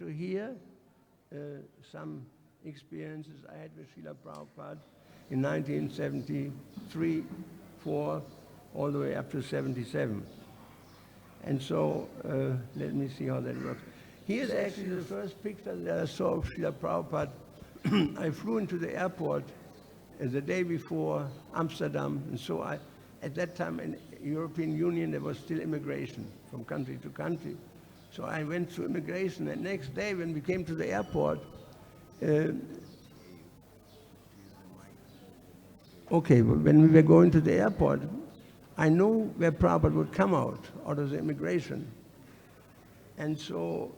to hear some experiences I had with Srila Prabhupada in 1973, 4, all the way up to 77. And so, let me see how that works. Here's actually the first picture that I saw of Srila Prabhupada. I flew into the airport the day before Amsterdam, and so at that time in European Union there was still immigration from country to country. So I went through immigration, and next day when we came to the airport, when we were going to the airport, I knew where Prabhupada would come out of the immigration. And so,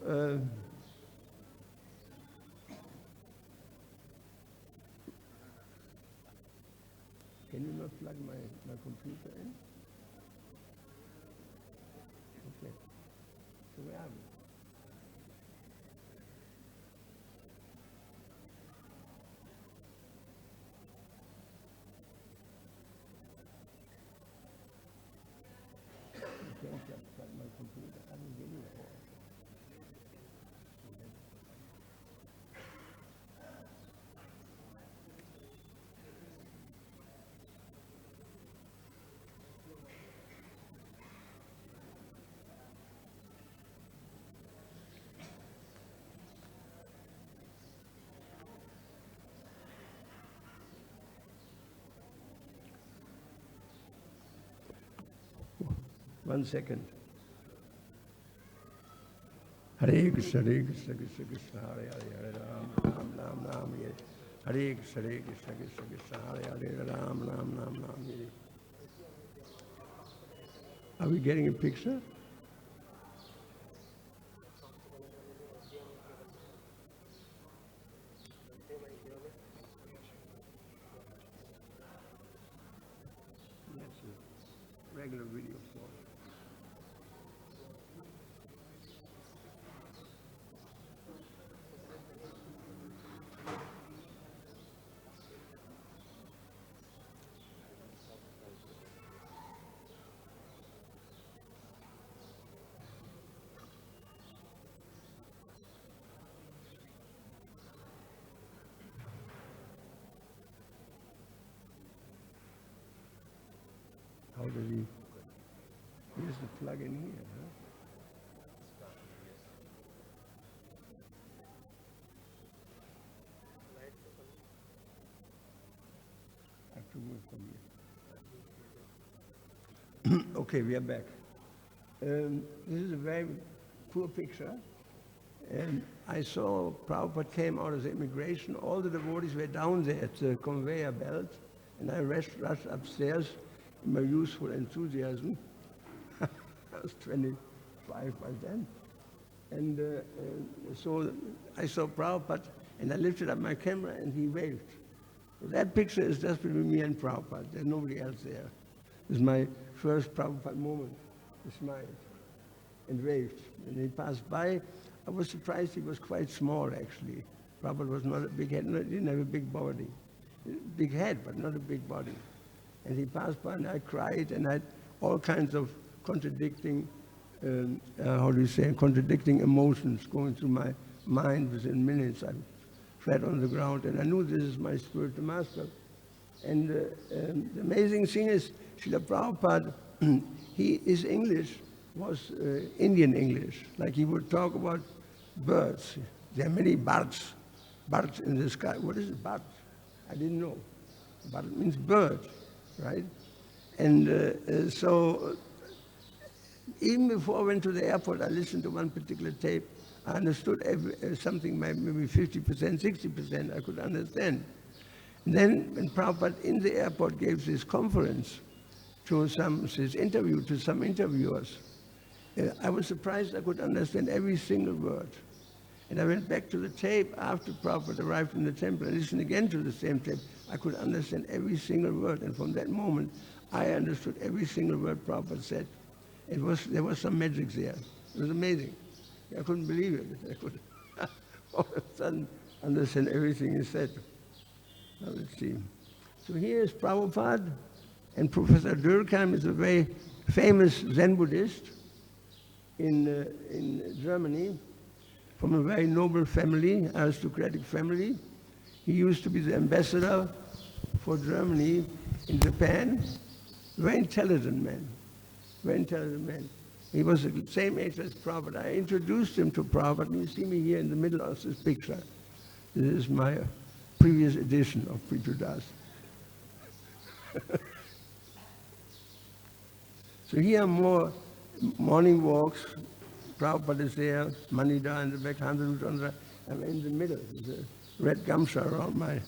can you not plug my computer in? Okay. So where are we? Plug my computer. I don't get it. One second. Hare Krishna, Krishna Krishna, Hare Hare, Ram Ram, Hare. Hare Krishna, Krishna Krishna, Hare Hare, Ram Ram, Hare. Are we getting a picture? That's a regular video form. How do we use the plug in here? Huh? I have to move from here. Okay, we are back. This is a very poor picture. And I saw Prabhupada came out of the immigration. All the devotees were down there at the conveyor belt. And I rushed upstairs in my youthful enthusiasm. I was 25 by then. And so I saw Prabhupada, and I lifted up my camera, and he waved. So that picture is just between me and Prabhupada. There's nobody else there. This is my first Prabhupada moment. He smiled and waved. And he passed by. I was surprised he was quite small, actually. Prabhupada was not a big head, didn't have a big body. Big head, but not a big body. And he passed by, and I cried, and I had all kinds of contradicting, contradicting emotions going through my mind within minutes. I flat on the ground, and I knew this is my spiritual master. And the amazing thing is, Srila Prabhupada, his English was Indian English. Like he would talk about birds. There are many birds in the sky. What is it, bird? I didn't know. Bird means bird, right? And so even before I went to the airport, I listened to one particular tape. I understood something, maybe 50%, 60% I could understand. And then when Prabhupada in the airport gave this conference to his interview to some interviewers, I was surprised I could understand every single word. And I went back to the tape after Prabhupada arrived in the temple and listened again to the same tape. I could understand every single word. And from that moment, I understood every single word Prabhupada said. There was some magic there. It was amazing. I couldn't believe it. I could all of a sudden understand everything he said. Now let's see. So here is Prabhupada, and Professor Durkheim is a very famous Zen Buddhist in Germany. from a very noble family, aristocratic family. He used to be the ambassador for Germany in Japan. Very intelligent man. Very intelligent man. He was the same age as Prabhupada. I introduced him to Prabhupada, and you see me here in the middle of this picture. This is my previous edition of Pirthu Das. So here are more morning walks. Prabhupada is there, Manida in the back, Hansa on the, I'm in the middle. There's a red gamsha around my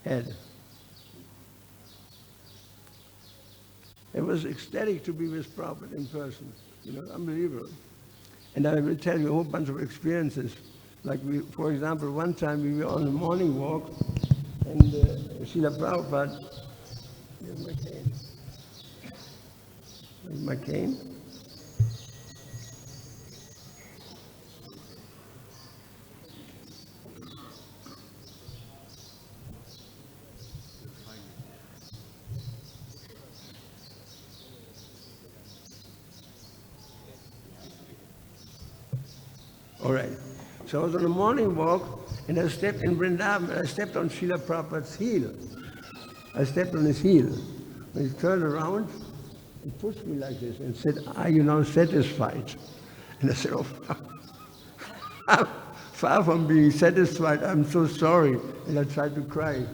head. It was ecstatic to be with Prabhupada in person, unbelievable. And I will tell you a whole bunch of experiences. Like, for example, one time we were on a morning walk, and Srila Prabhupada, here's my cane. Here's my cane. All right. So I was on a morning walk, and I stepped in Vrindavan, and I stepped on Srila Prabhupada's heel. I stepped on his heel. And he turned around and pushed me like this and said, "Are you now satisfied?" And I said, "Oh, far from being satisfied, I'm so sorry." And I tried to cry,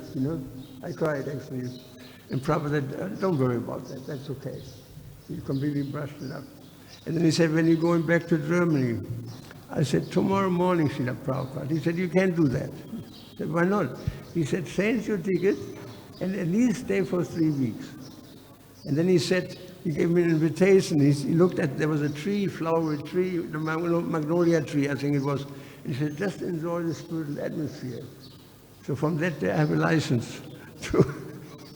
I cried actually. And Prabhupada said, "Don't worry about that, that's okay." He completely brushed it up. And then he said, "When you're going back to Germany?" I said, "Tomorrow morning, Srila Prabhupada." He said, "You can't do that." I said, "Why not?" He said, "Change your ticket and at least stay for 3 weeks." And then he said, he gave me an invitation. He looked at, there was a tree, flowery tree, the magnolia tree, I think it was. And he said, "Just enjoy the spiritual atmosphere." So from that day, I have a license to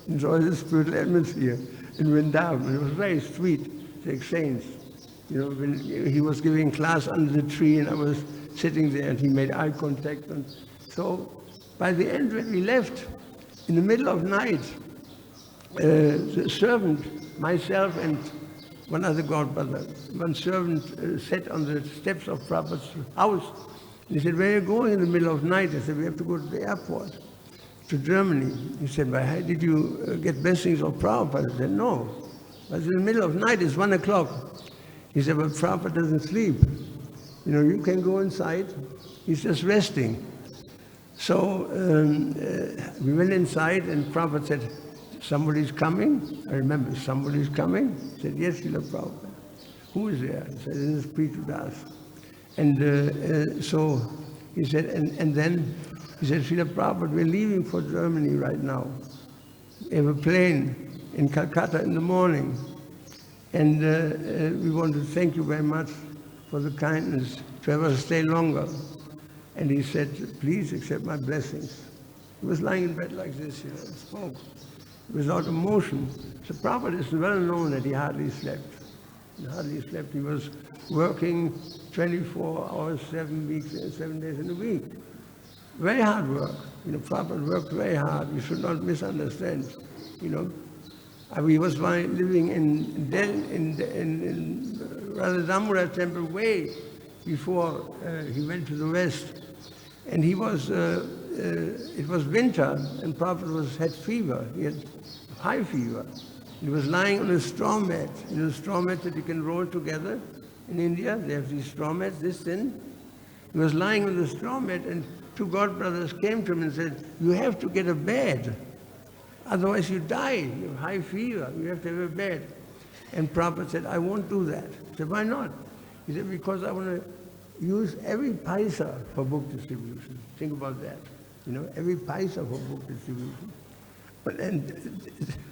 enjoy the spiritual atmosphere in Vrindavan. It was very sweet, the exchange. When he was giving class under the tree and I was sitting there and he made eye contact. And so by the end, when we left, in the middle of night, the servant, myself and one other godbrother, one servant sat on the steps of Prabhupada's house. And he said, "Where are you going in the middle of night?" I said, "We have to go to the airport, to Germany." He said, "But how did you get blessings of Prabhupada?" I said, "No. But in the middle of night, it's 1 o'clock. He said, "But Prabhupada doesn't sleep. You can go inside. He's just resting." So we went inside and Prabhupada said, "Somebody's coming." I remember, "Somebody's coming?" He said, "Yes, Srila Prabhupada." "Who is there?" He said, "This is Pirthu Das." And so he said, and then he said, "Srila Prabhupada, we're leaving for Germany right now. We have a plane in Calcutta in the morning. And we want to thank you very much for the kindness to have us stay longer." And he said, "Please accept my blessings." He was lying in bed like this, and spoke without emotion. So Prabhupada is well known that he hardly slept. He hardly slept. He was working 24 hours, 7 days in a week. Very hard work. Prabhupada worked very hard. You should not misunderstand, He was living in Radha Temple way before he went to the West. And he was, it was winter and Prabhupada had fever. He had high fever. He was lying on a straw mat, straw mat that you can roll together. In India, they have these straw mats, this thin. He was lying on the straw mat and 2 godbrothers came to him and said, "You have to get a bed. Otherwise you die, you have high fever, you have to have a bed." And Prabhupada said, "I won't do that." He said, "Why not?" He said, "Because I want to use every paisa for book distribution." Think about that, every paisa for book distribution. And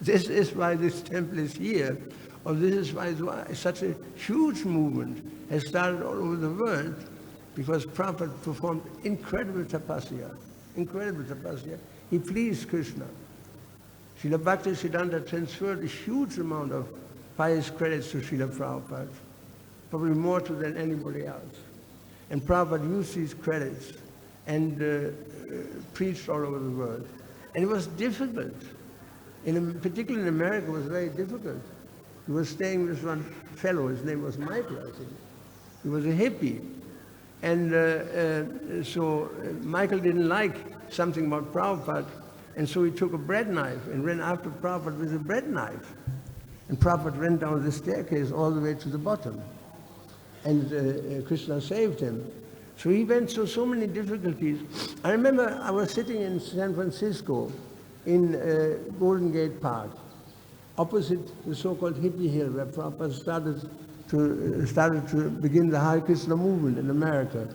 this is why this temple is here, or this is why such a huge movement has started all over the world, because Prabhupada performed incredible tapasya. He pleased Krishna. Srila Bhaktisiddhanta transferred a huge amount of pious credits to Srila Prabhupada, probably more to than anybody else. And Prabhupada used these credits and preached all over the world. And it was difficult. Particularly in America, it was very difficult. He was staying with one fellow, his name was Michael, I think. He was a hippie. And so Michael didn't like something about Prabhupada, and so he took a bread knife and ran after Prabhupada with a bread knife. And Prabhupada ran down the staircase all the way to the bottom. And Krishna saved him. So he went through so many difficulties. I remember I was sitting in San Francisco in Golden Gate Park, opposite the so-called Hippie Hill, where Prabhupada started to begin the Hare Krishna movement in America.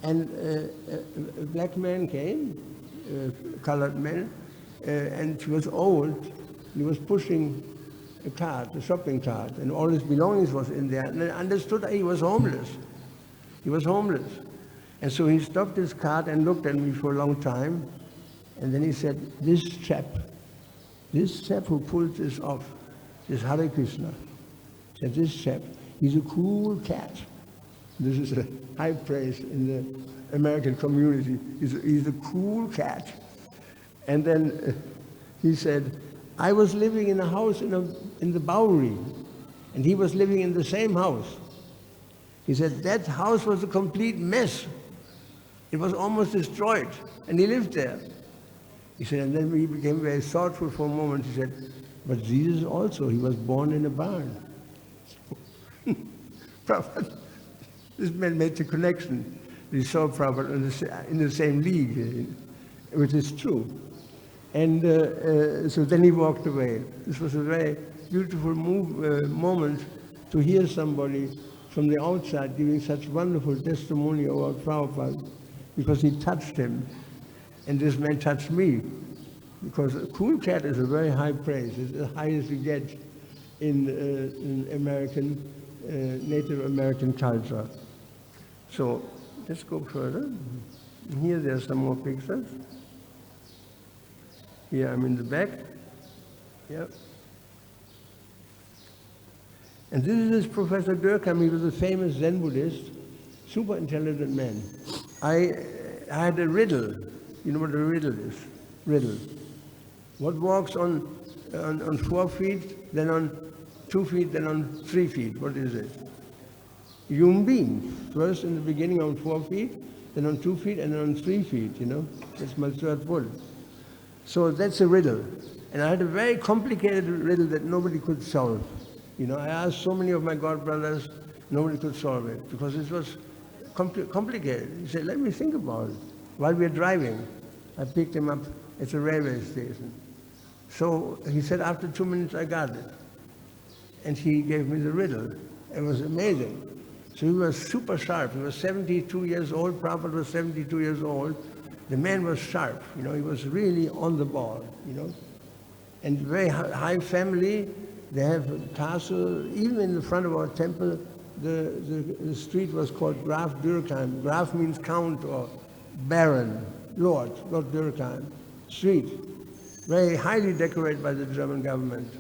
And a black man came, a colored man, and he was old. He was pushing a cart, a shopping cart, and all his belongings was in there. And I understood he was homeless. He was homeless. And so he stopped his cart and looked at me for a long time. And then he said, this chap who pulled this off, this Hare Krishna, said, this chap, he's a cool cat. This is a high praise in the American community. He's a cool cat. And then he said, I was living in a house in the Bowery, and he was living in the same house. He said, that house was a complete mess. It was almost destroyed, and he lived there. He said, and then he became very thoughtful for a moment. He said, but Jesus also, he was born in a barn. Prabhupada, this man made the connection. He saw Prabhupada in the same league, which is true. And so then he walked away. This was a very beautiful moment to hear somebody from the outside giving such wonderful testimony about Prabhupada, because he touched him. And this man touched me, because a cool cat is a very high praise. It's the highest you get in American, Native American culture. So let's go further. Here there are some more pictures. Here I'm in the back. Yep. And this is Professor Durkheim. He was a famous Zen Buddhist, super intelligent man. I had a riddle. You know what a riddle is? Riddle. What walks on 4 feet, then on 2 feet, then on 3 feet? What is it? Human being. First in the beginning on 4 feet, then on 2 feet, and then on 3 feet, you know? That's my third foot. So that's a riddle. And I had a very complicated riddle that nobody could solve. You know, I asked so many of my godbrothers, nobody could solve it, because it was complicated. He said, let me think about it. While we were driving, I picked him up at the railway station. So he said, after 2 minutes, I got it. And he gave me the riddle. It was amazing. So he was super sharp. He was 72 years old. Prabhupada was 72 years old. The man was sharp. You know, he was really on the ball, you know. And very high family. They have a castle. Even in the front of our temple, the street was called Graf Durkheim. Graf means count or baron, Lord Durkheim. Street. Very highly decorated by the German government.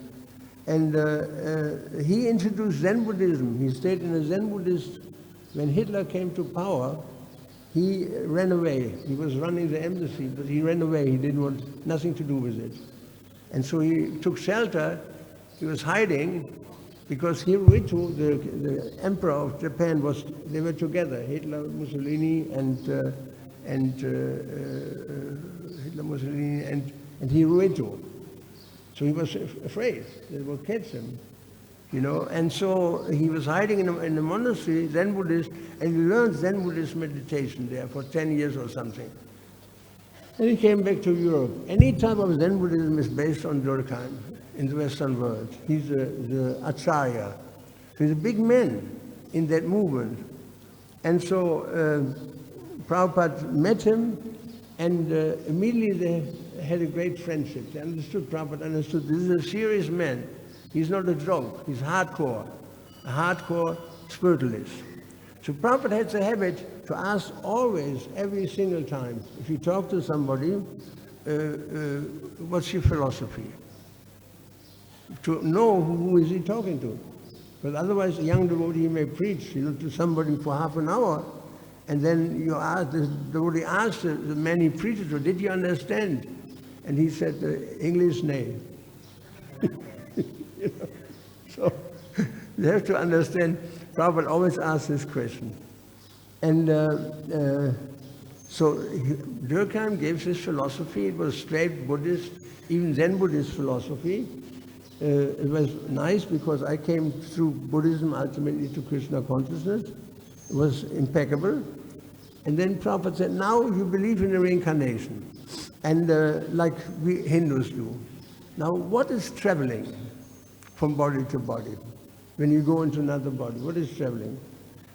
And he introduced Zen Buddhism. He stayed in a Zen Buddhist. When Hitler came to power, he ran away. He was running the embassy, but he ran away. He didn't want nothing to do with it. And so he took shelter. He was hiding because Hirohito, the emperor of Japan, they were together, Hitler, Mussolini, and Hirohito. So he was afraid they would catch him, you know. And so he was hiding in the monastery, Zen Buddhist, and he learned Zen Buddhist meditation there for 10 years or something. And he came back to Europe. Any type of Zen Buddhism is based on Durkheim in the Western world. He's the Acharya. So he's a big man in that movement. And so Prabhupada met him, and immediately they had a great friendship. They understood, Prabhupada understood, this is a serious man. He's not a joke. He's hardcore, a hardcore spiritualist. So Prabhupada had the habit to ask always, every single time, if you talk to somebody, what's your philosophy? To know who is he talking to. Because otherwise a young devotee may preach, you know, to somebody for half an hour, and then you ask, the devotee asks the man he preaches to, did you understand? And he said, English, nay. You know? So you have to understand, Prabhupada always asks this question. And so Durkheim gave his philosophy. It was straight Buddhist, even Zen Buddhist philosophy. It was nice because I came through Buddhism ultimately to Krishna consciousness. It was impeccable. And then Prabhupada said, now you believe in the reincarnation, and like we Hindus do. Now what is traveling from body to body? When you go into another body, what is traveling?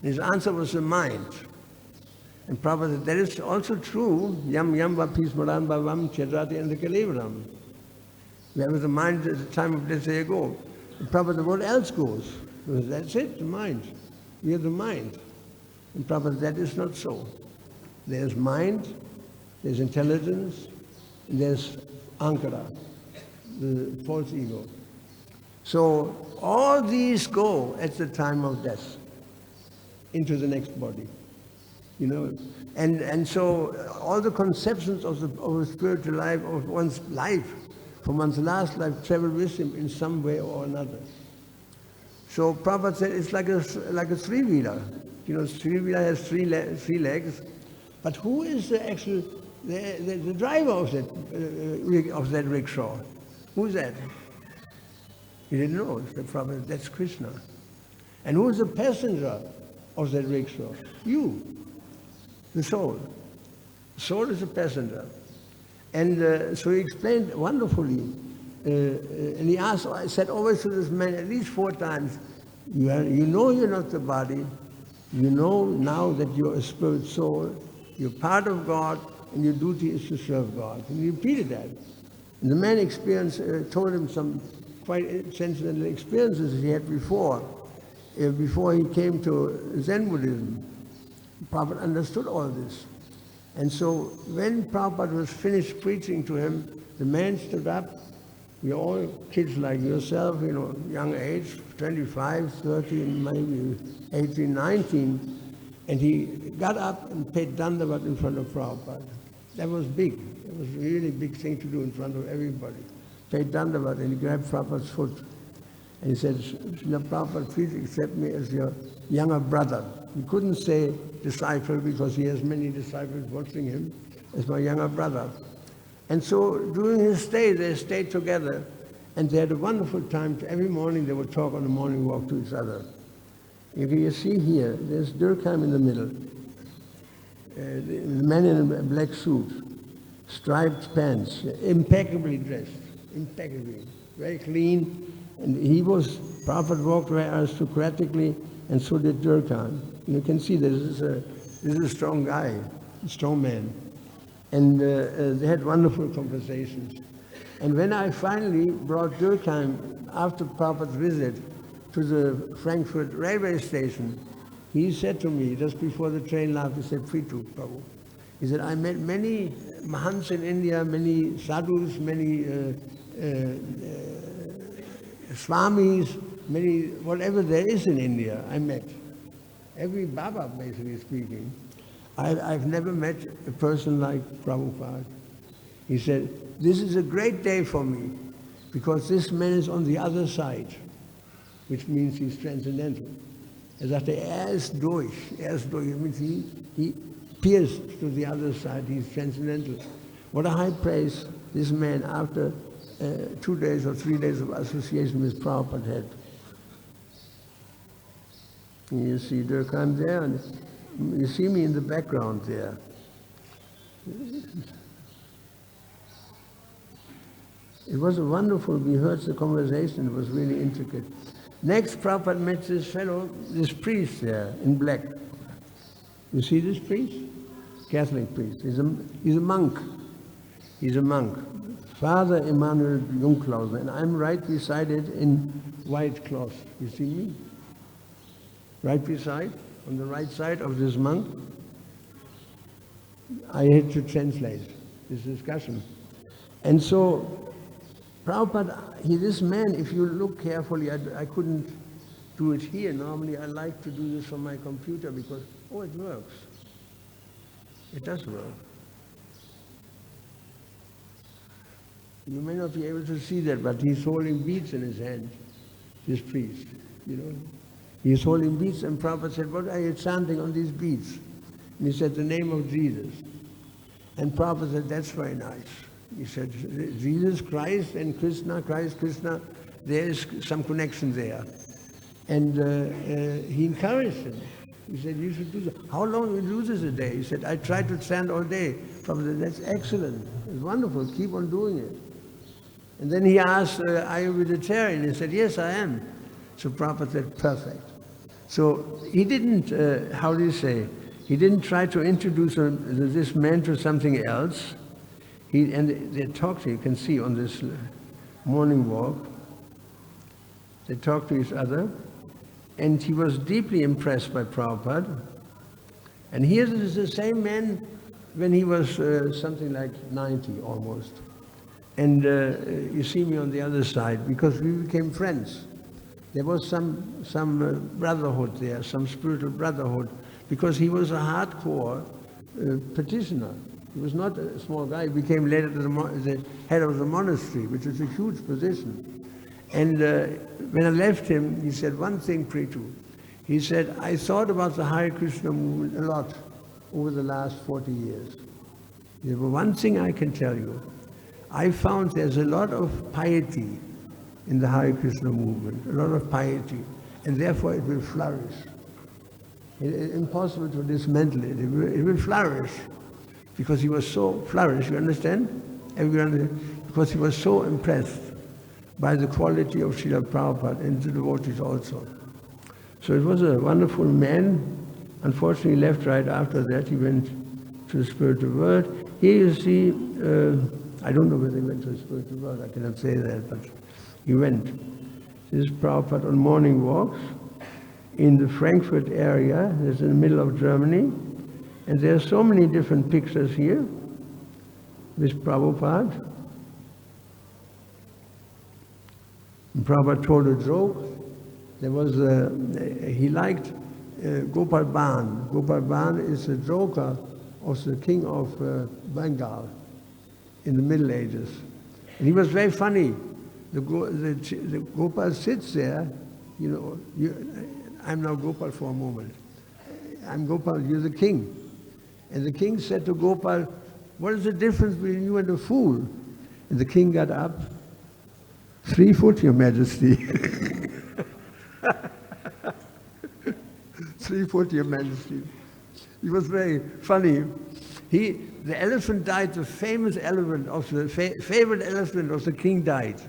And his answer was the mind. And Prabhupada said, that is also true. Yam yam vapi smaran bhavam chedrati and the kalevaram. Where was the mind at the time of death they go. And Prabhupada said, what else goes? Because that's it, the mind. We are the mind. And Prabhupada said, that is not so. There's mind, there's intelligence, and there's ankara, the false ego. So all these go at the time of death into the next body. You know, and so all the conceptions of the spiritual life, of one's life, from one's last life, travel with him in some way or another. So Prabhupada said it's like a three-wheeler. You know, three-wheeler has three legs, but who is the actual the driver of that rickshaw? Who's that? He didn't know. The Prabhupada, that's Krishna. And who's the passenger of that rickshaw? You. The soul. The soul is a passenger. And so he explained wonderfully. And he asked, I said always to this man at least 4 times, you know you're not the body. You know now that you're a spirit soul. You're part of God, and your duty is to serve God. And he repeated that. And the man told him some quite sensitive experiences he had before he came to Zen Buddhism. Prabhupada understood all this. And so when Prabhupada was finished preaching to him, the man stood up. We're all kids like yourself, you know, young age, 25, 30, maybe 18, 19. And he got up and paid Dandavat in front of Prabhupada. That was big. It was a really big thing to do in front of everybody. Paid Dandavat, and he grabbed Prabhupada's foot. And he said, Srila Prabhupada, please accept me as your younger brother. He couldn't say disciple because he has many disciples watching him, as my younger brother. And so during his stay, they stayed together, and they had a wonderful time. Every morning they would talk on the morning walk to each other. You see here, there's Durkheim in the middle. The man in a black suit, striped pants, impeccably dressed, impeccably, very clean. And Prabhupada walked very aristocratically, and so did Durkheim. You can see this is a strong guy, a strong man. And they had wonderful conversations. And when I finally brought Durkheim, after Prabhupada's visit, to the Frankfurt railway station, he said to me, just before the train left, he said, Pirthu, Prabhu. He said, I met many Mahants in India, many sadhus, many swamis, many, whatever there is in India, I met. Every Baba, basically speaking. I've never met a person like Prabhupada. He said, this is a great day for me, because this man is on the other side, which means he's transcendental. Er sagte, ist durch. It means he pierced to the other side, he's transcendental. What a high praise this man, after 2 days or 3 days of association with Prabhupada had. And you see Durkheim there, and you see me in the background there. It was wonderful. We heard the conversation. It was really intricate. Next, Prabhupada met this priest there in black. You see this priest? Catholic priest. He's a monk. He's a monk. Father Emanuel Jungklausen. And I'm right beside it in white cloth. You see me? Right beside, on the right side of this monk. I had to translate this discussion. And so, Prabhupada, this man, if you look carefully, I couldn't do it here. Normally I like to do this on my computer because, it works. It does work. You may not be able to see that, but he's holding beads in his hand, this priest, you know. He's holding beads, and Prabhupada said, what are you chanting on these beads? And he said, the name of Jesus. And Prabhupada said, that's very nice. He said, Jesus Christ and Krishna, Christ, Krishna, there is some connection there. And he encouraged him. He said, you should do that. How long will you do this a day? He said, I try to stand all day. Prabhupada said, that's excellent. It's wonderful. Keep on doing it. And then he asked, are you vegetarian? He said, yes, I am. So Prabhupada said, perfect. So he didn't, how do you say, he didn't try to introduce this man to something else. And they talked, you can see on this morning walk, they talked to each other, and he was deeply impressed by Prabhupada. And here is the same man when he was something like 90 almost. And you see me on the other side, because we became friends. There was some brotherhood there, some spiritual brotherhood, because he was a hardcore practitioner. He was not a small guy. He became later the head of the monastery, which is a huge position. And when I left him, he said one thing, Pirthu. He said, I thought about the Hare Krishna movement a lot over the last 40 years. There was one thing I can tell you. I found there's a lot of piety in the Hare Krishna movement, a lot of piety, and therefore it will flourish. It's impossible to dismantle it. It will flourish. Because he was so flourished, you understand? Everyone, because he was so impressed by the quality of Srila Prabhupada and the devotees also. So it was a wonderful man. Unfortunately, he left right after that. He went to the spiritual world. Here you see, I don't know whether he went to the spiritual world, I cannot say that, but he went. This is Prabhupada on morning walks in the Frankfurt area. It's in the middle of Germany. And there are so many different pictures here with Prabhupada. And Prabhupada told a joke. There was he liked Gopal Ban. Gopal Ban is the joker of the king of Bengal in the Middle Ages. And he was very funny. The Gopal sits there, you know, I'm now Gopal for a moment. I'm Gopal, you're the king. And the king said to Gopal, what is the difference between you and a fool? And the king got up, 3 foot, Your Majesty. 3 foot, Your Majesty. He was very funny. The elephant died, the famous elephant of the favorite elephant of the king died.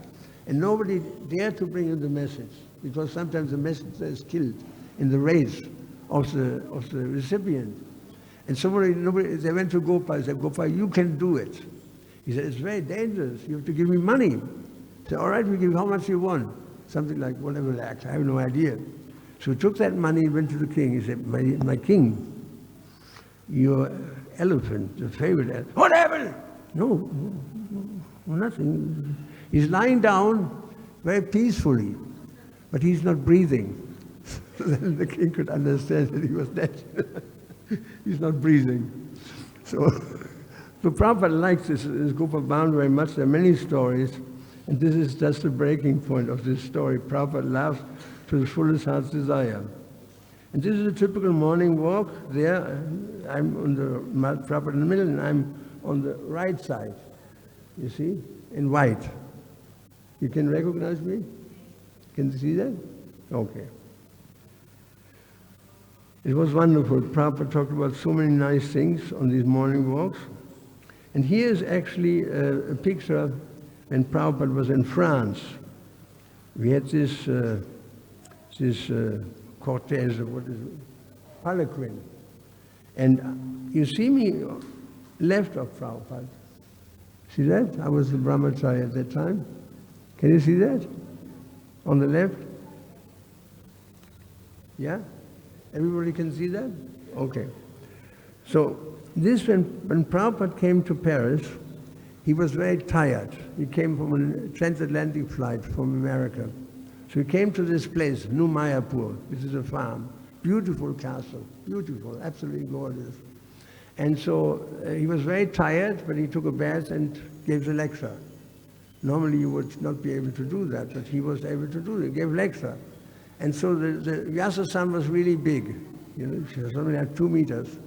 And nobody dared to bring him the message, because sometimes the messenger is killed in the race of the recipient. And they went to Gopal and said, Gopal, you can do it. He said, it's very dangerous. You have to give me money. He said, all right, we give you how much you want. Something like whatever lakhs. I have no idea. So he took that money and went to the king. He said, my king, your elephant, the favorite elephant. What happened? No, nothing. He's lying down very peacefully, but he's not breathing. So then the king could understand that he was dead. He's not breathing. So Prabhupada likes this Gopal Bhavan very much. There are many stories, and this is just the breaking point of this story. Prabhupada laughs to the fullest heart's desire. And this is a typical morning walk. There, I'm on the Prabhupada in the middle, and I'm on the right side, you see, in white. You can recognize me? Can you see that? Okay. It was wonderful. Prabhupada talked about so many nice things on these morning walks. And here's actually a picture when Prabhupada was in France. We had this cortege, what is it? Palanquin. And you see me left of Prabhupada. See that? I was the brahmachari at that time. Can you see that? On the left? Yeah? Everybody can see that? Okay. So this, when Prabhupada came to Paris, he was very tired. He came from a transatlantic flight from America. So he came to this place, New Mayapur, which is a farm. Beautiful castle, beautiful, absolutely gorgeous. And so he was very tired, but he took a bath and gave the lecture. Normally you would not be able to do that, but he was able to do it. He gave lecture. And so the Vyasa-san was really big, you know, she was something like 2 meters.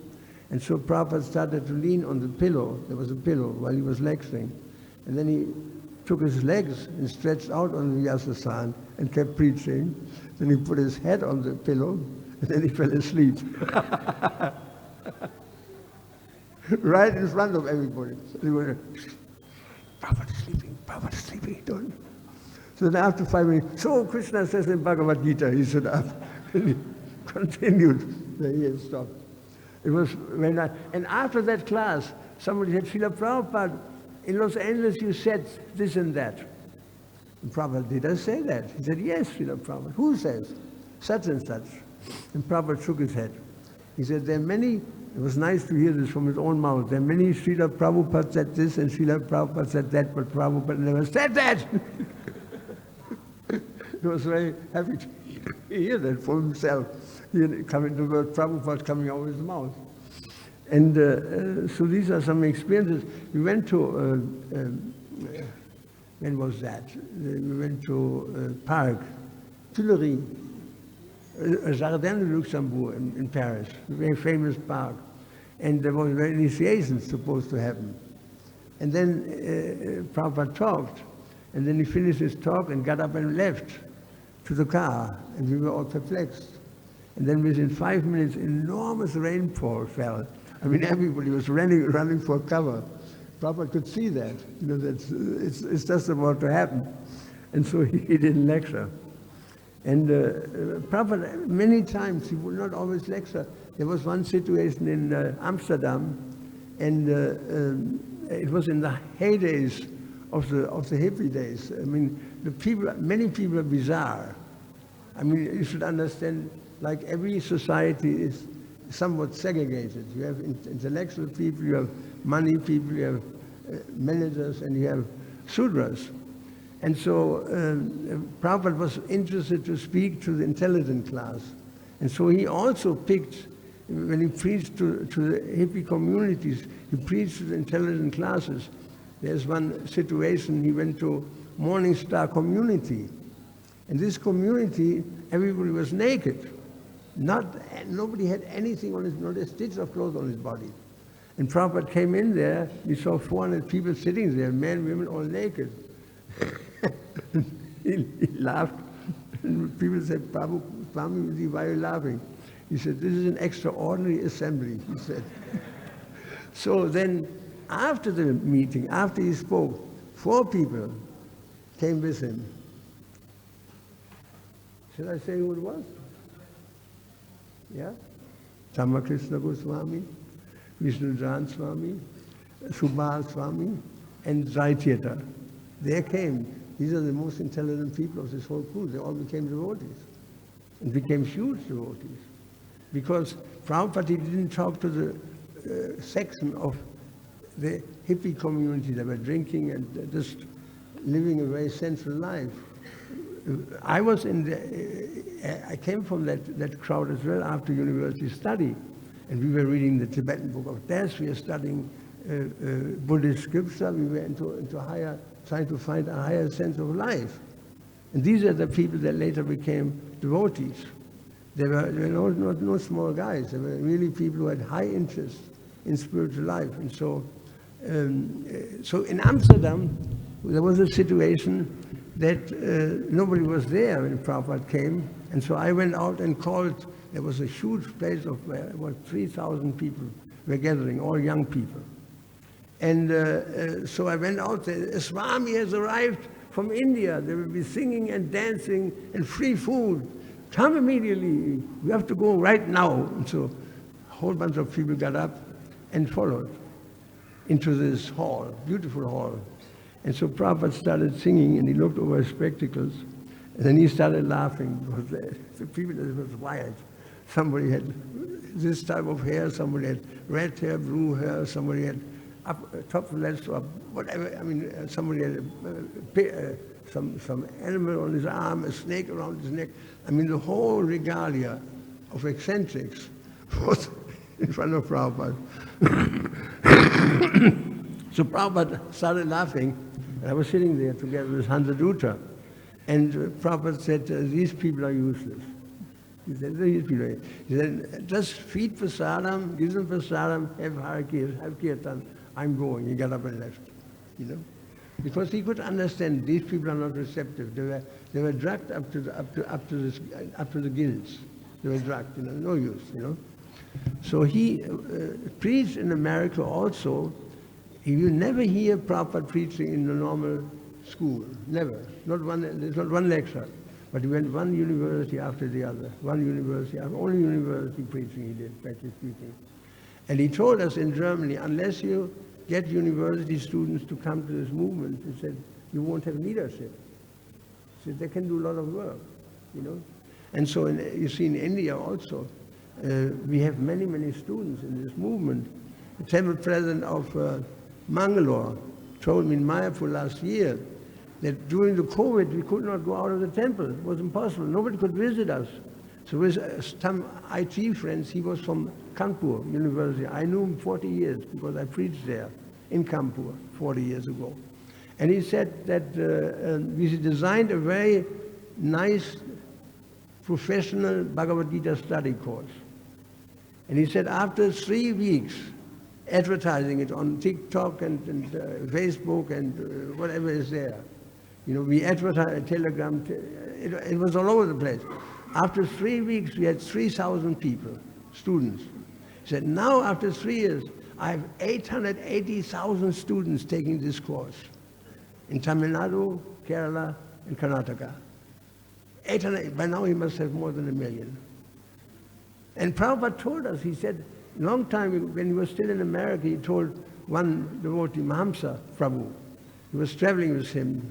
And so Prabhupada started to lean on the pillow. There was a pillow while he was lecturing. And then he took his legs and stretched out on the Vyasasana and kept preaching. Then he put his head on the pillow, and then he fell asleep. Right in front of everybody. So they were, Prabhupada's sleeping, Prabhupada's sleeping. Don't. So then after 5 minutes, so Krishna says in Bhagavad-gita, he stood up and he continued. Then he had stopped. It was very nice. And after that class, somebody said, Srila Prabhupada, in Los Angeles you said this and that. And Prabhupada, did I say that? He said, yes, Srila Prabhupada. Who says? Such and such. And Prabhupada shook his head. He said, there are many, it was nice to hear this from his own mouth, there are many Srila Prabhupada said this and Srila Prabhupada said that, but Prabhupada never said that. He was very happy to hear that for himself. Coming the word Prabhupada coming out of his mouth. And so these are some experiences. We went to, when was that? We went to park, Tuileries, Jardin de Luxembourg in Paris, a very famous park. And there was an initiation supposed to happen. And then Prabhupada talked, and then he finished his talk and got up and left to the car, and we were all perplexed. And then within 5 minutes, enormous rainfall fell. I mean, everybody was running for cover. Prabhupada could see that, it's just about to happen. And so he didn't lecture. And Prabhupada, many times, he would not always lecture. There was one situation in Amsterdam, and it was in the heydays of the hippie days. I mean, many people are bizarre. I mean, you should understand, like every society is somewhat segregated. You have intellectual people, you have money people, you have managers, and you have Sudras. And so Prabhupada was interested to speak to the intelligent class. And so he also picked, when he preached to the hippie communities, he preached to the intelligent classes. There's one situation, he went to Morning Star community. In this community, everybody was naked. Nobody had anything on his, not a stitch of clothes on his body. And Prabhupada came in there, we saw 400 people sitting there, men, women, all naked. he laughed, and people said, Prabhu, Swami, why are you laughing? He said, this is an extraordinary assembly, he said. So then, after the meeting, after he spoke, 4 people came with him. Should I say who it was? Yeah? Ramakrishna Goswami, Vishnujan Swami, Subhal Swami, and Zaitiyata. They came. These are the most intelligent people of this whole crew. They all became devotees, and became huge devotees. Because Prabhupada didn't talk to the section of the hippie community that were drinking and just living a very sensual life. I was I came from that crowd as well after university study. And we were reading the Tibetan Book of Death, we were studying Buddhist scripture, we were into higher, trying to find a higher sense of life. And these are the people that later became devotees. They were no small guys, they were really people who had high interest in spiritual life. And so in Amsterdam, there was a situation that nobody was there when Prabhupada came. And so I went out and called. There was a huge place of about 3,000 people were gathering, all young people. And so I went out there, a Swami has arrived from India. They will be singing and dancing and free food. Come immediately, we have to go right now. And so a whole bunch of people got up and followed into this hall, beautiful hall. And so Prabhupada started singing, and he looked over his spectacles, and then he started laughing, because the people, it was wild. Somebody had this type of hair, somebody had red hair, blue hair, somebody had topless or whatever. I mean, somebody had some animal on his arm, a snake around his neck. I mean, the whole regalia of eccentrics was in front of Prabhupada. So Prabhupada started laughing, and I was sitting there together with Hansadutta. And Prabhupada said, these people are useless. He said, just feed prasadam, give them prasadam, have Hare, have kirtan. I'm going. He got up and left. You know, because he could understand these people are not receptive. They were drugged up to the gills. They were drugged. You know, no use. You know. So he preached in America also. You never hear Prabhupada preaching in the normal school. Never. There's not one lecture. But he went one university after the other. One university after, only university preaching he did, practically speaking. And he told us in Germany, unless you get university students to come to this movement, he said, you won't have leadership. He said, they can do a lot of work, you know. And so you see in India also, we have many, many students in this movement. The temple president of Mangala told me in Mayapur last year that during the COVID, we could not go out of the temple. It was impossible. Nobody could visit us. So with some IT friends, he was from Kanpur University. I knew him 40 years because I preached there in Kanpur 40 years ago. And he said that we designed a very nice professional Bhagavad-gita study course. And he said after 3 weeks, advertising it on TikTok and Facebook and whatever is there, you know, we advertised, Telegram, it was all over the place. After 3 weeks, we had 3,000 people, students. He said, now after 3 years, I have 880,000 students taking this course in Tamil Nadu, Kerala, and Karnataka. 800, by now he must have more than 1 million. And Prabhupada told us, he said, long time when he was still in America, he told one devotee, Mahamsa Prabhu, he was traveling with him,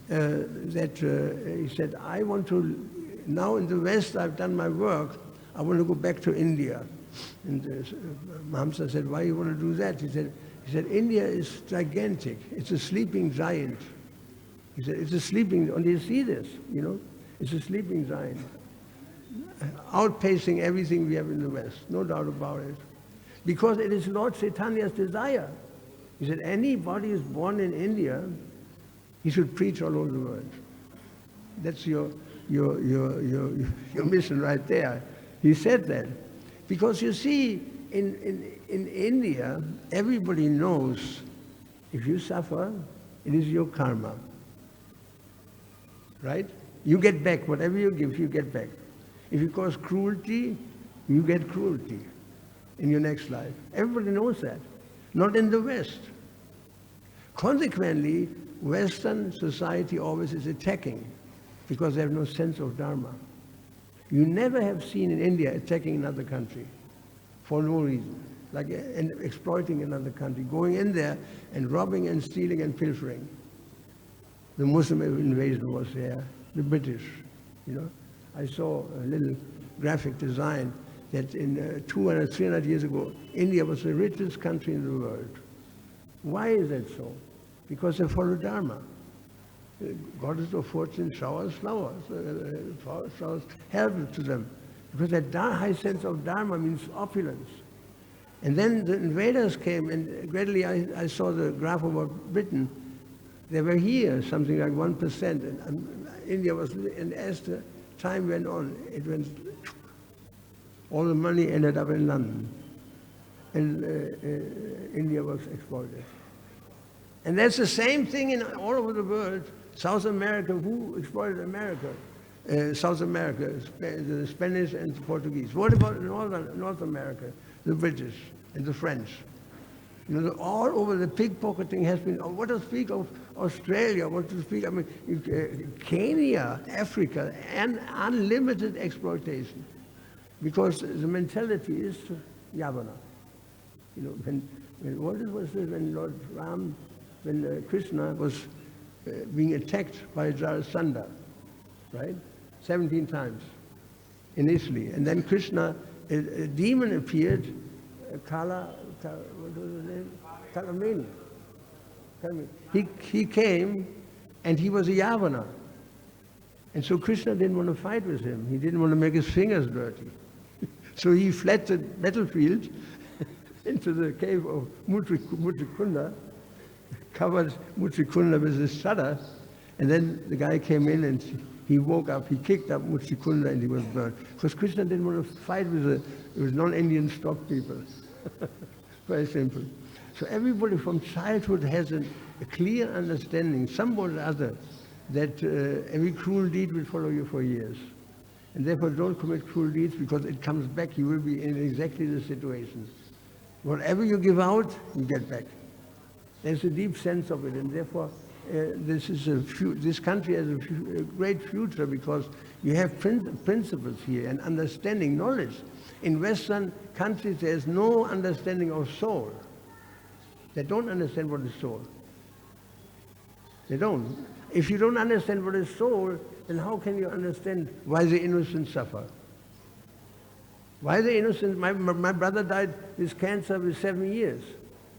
he said, I want to, now in the West I've done my work, I want to go back to India. And Mahamsa said, why you want to do that? He said, India is gigantic. It's a sleeping giant. He said, it's a sleeping, and you see this, you know, it's a sleeping giant. Outpacing everything we have in the West, no doubt about it. Because it is Lord Chaitanya's desire. He said, anybody who's born in India, he should preach all over the world. That's your mission right there. He said that. Because you see, in India, everybody knows if you suffer, it is your karma. Right? You get back. Whatever you give, you get back. If you cause cruelty, you get cruelty in your next life. Everybody knows that. Not in the West. Consequently, Western society always is attacking because they have no sense of Dharma. You never have seen in India attacking another country for no reason, like and exploiting another country, going in there and robbing and stealing and pilfering. The Muslim invasion was there, the British, you know. I saw a little graphic design that in 200, 300 years ago, India was the richest country in the world. Why is that so? Because they follow Dharma. Goddess of fortune showers flowers, showers help to them. Because that high sense of Dharma means opulence. And then the invaders came, and gradually I saw the graph about Britain. They were here, something like 1%, and India was, and as the time went on, it went, all the money ended up in London. And India was exploited. And that's the same thing in all over the world. South America, who exploited America? South America, the Spanish and the Portuguese. What about North America? The British and the French. You know, all over the pickpocketing has been, what to speak of Australia, what to speak, I mean, Kenya, Africa, and unlimited exploitation. Because the mentality is yavana. You know, when Lord Ram, when Krishna was being attacked by Jarasandha, right? 17 times initially. And then Krishna, a demon appeared, what was his name? Kalameni. He came and he was a Yavana. And so Krishna didn't want to fight with him. He didn't want to make his fingers dirty. So he fled the battlefield into the cave of Mutrikunda, covered Mutrikunda with his shutter, and then the guy came in and He woke up, he kicked up Muchikunda and he was burned. Because Krishna didn't want to fight with non-Indian stock people. Very simple. So everybody from childhood has a clear understanding, somewhat or other, that every cruel deed will follow you for years. And therefore don't commit cruel deeds because it comes back, you will be in exactly the situation. Whatever you give out, you get back. There's a deep sense of it, and therefore this country has a great future because you have principles here and understanding, knowledge. In Western countries, there's no understanding of soul. They don't understand what is soul. They don't. If you don't understand what is soul, then how can you understand why the innocent suffer? Why the innocent? My brother died with cancer with 7 years.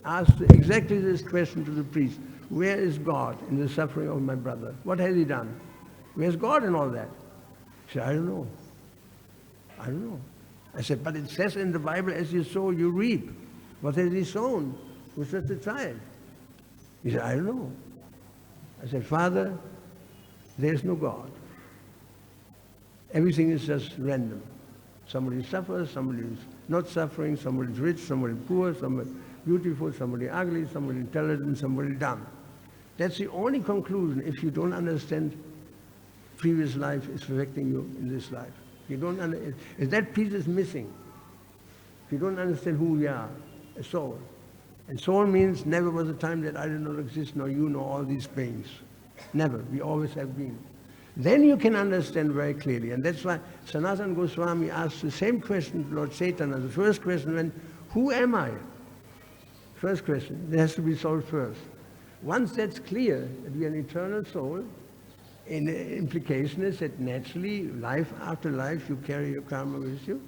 Asked exactly this question to the priest. Where is God in the suffering of my brother? What has he done? Where's God in all that? He said, I don't know. I don't know. I said, but it says in the Bible, as you sow, you reap. What has he sown? Was just a child. He said, I don't know. I said, Father, there's no God. Everything is just random. Somebody suffers, somebody is not suffering, somebody is rich, somebody poor, somebody beautiful, somebody ugly, somebody intelligent, somebody dumb. That's the only conclusion if you don't understand previous life is affecting you in this life. If that piece is missing, if you don't understand who we are, a soul. And soul means never was a time that I did not exist, nor you, nor all these beings. Never. We always have been. Then you can understand very clearly. And that's why Sanatana Goswami asked the same question to Lord Chaitanya. The first question went, who am I? First question. It has to be solved first. Once that's clear, that we are an eternal soul, and the implication is that naturally, life after life, you carry your karma with you.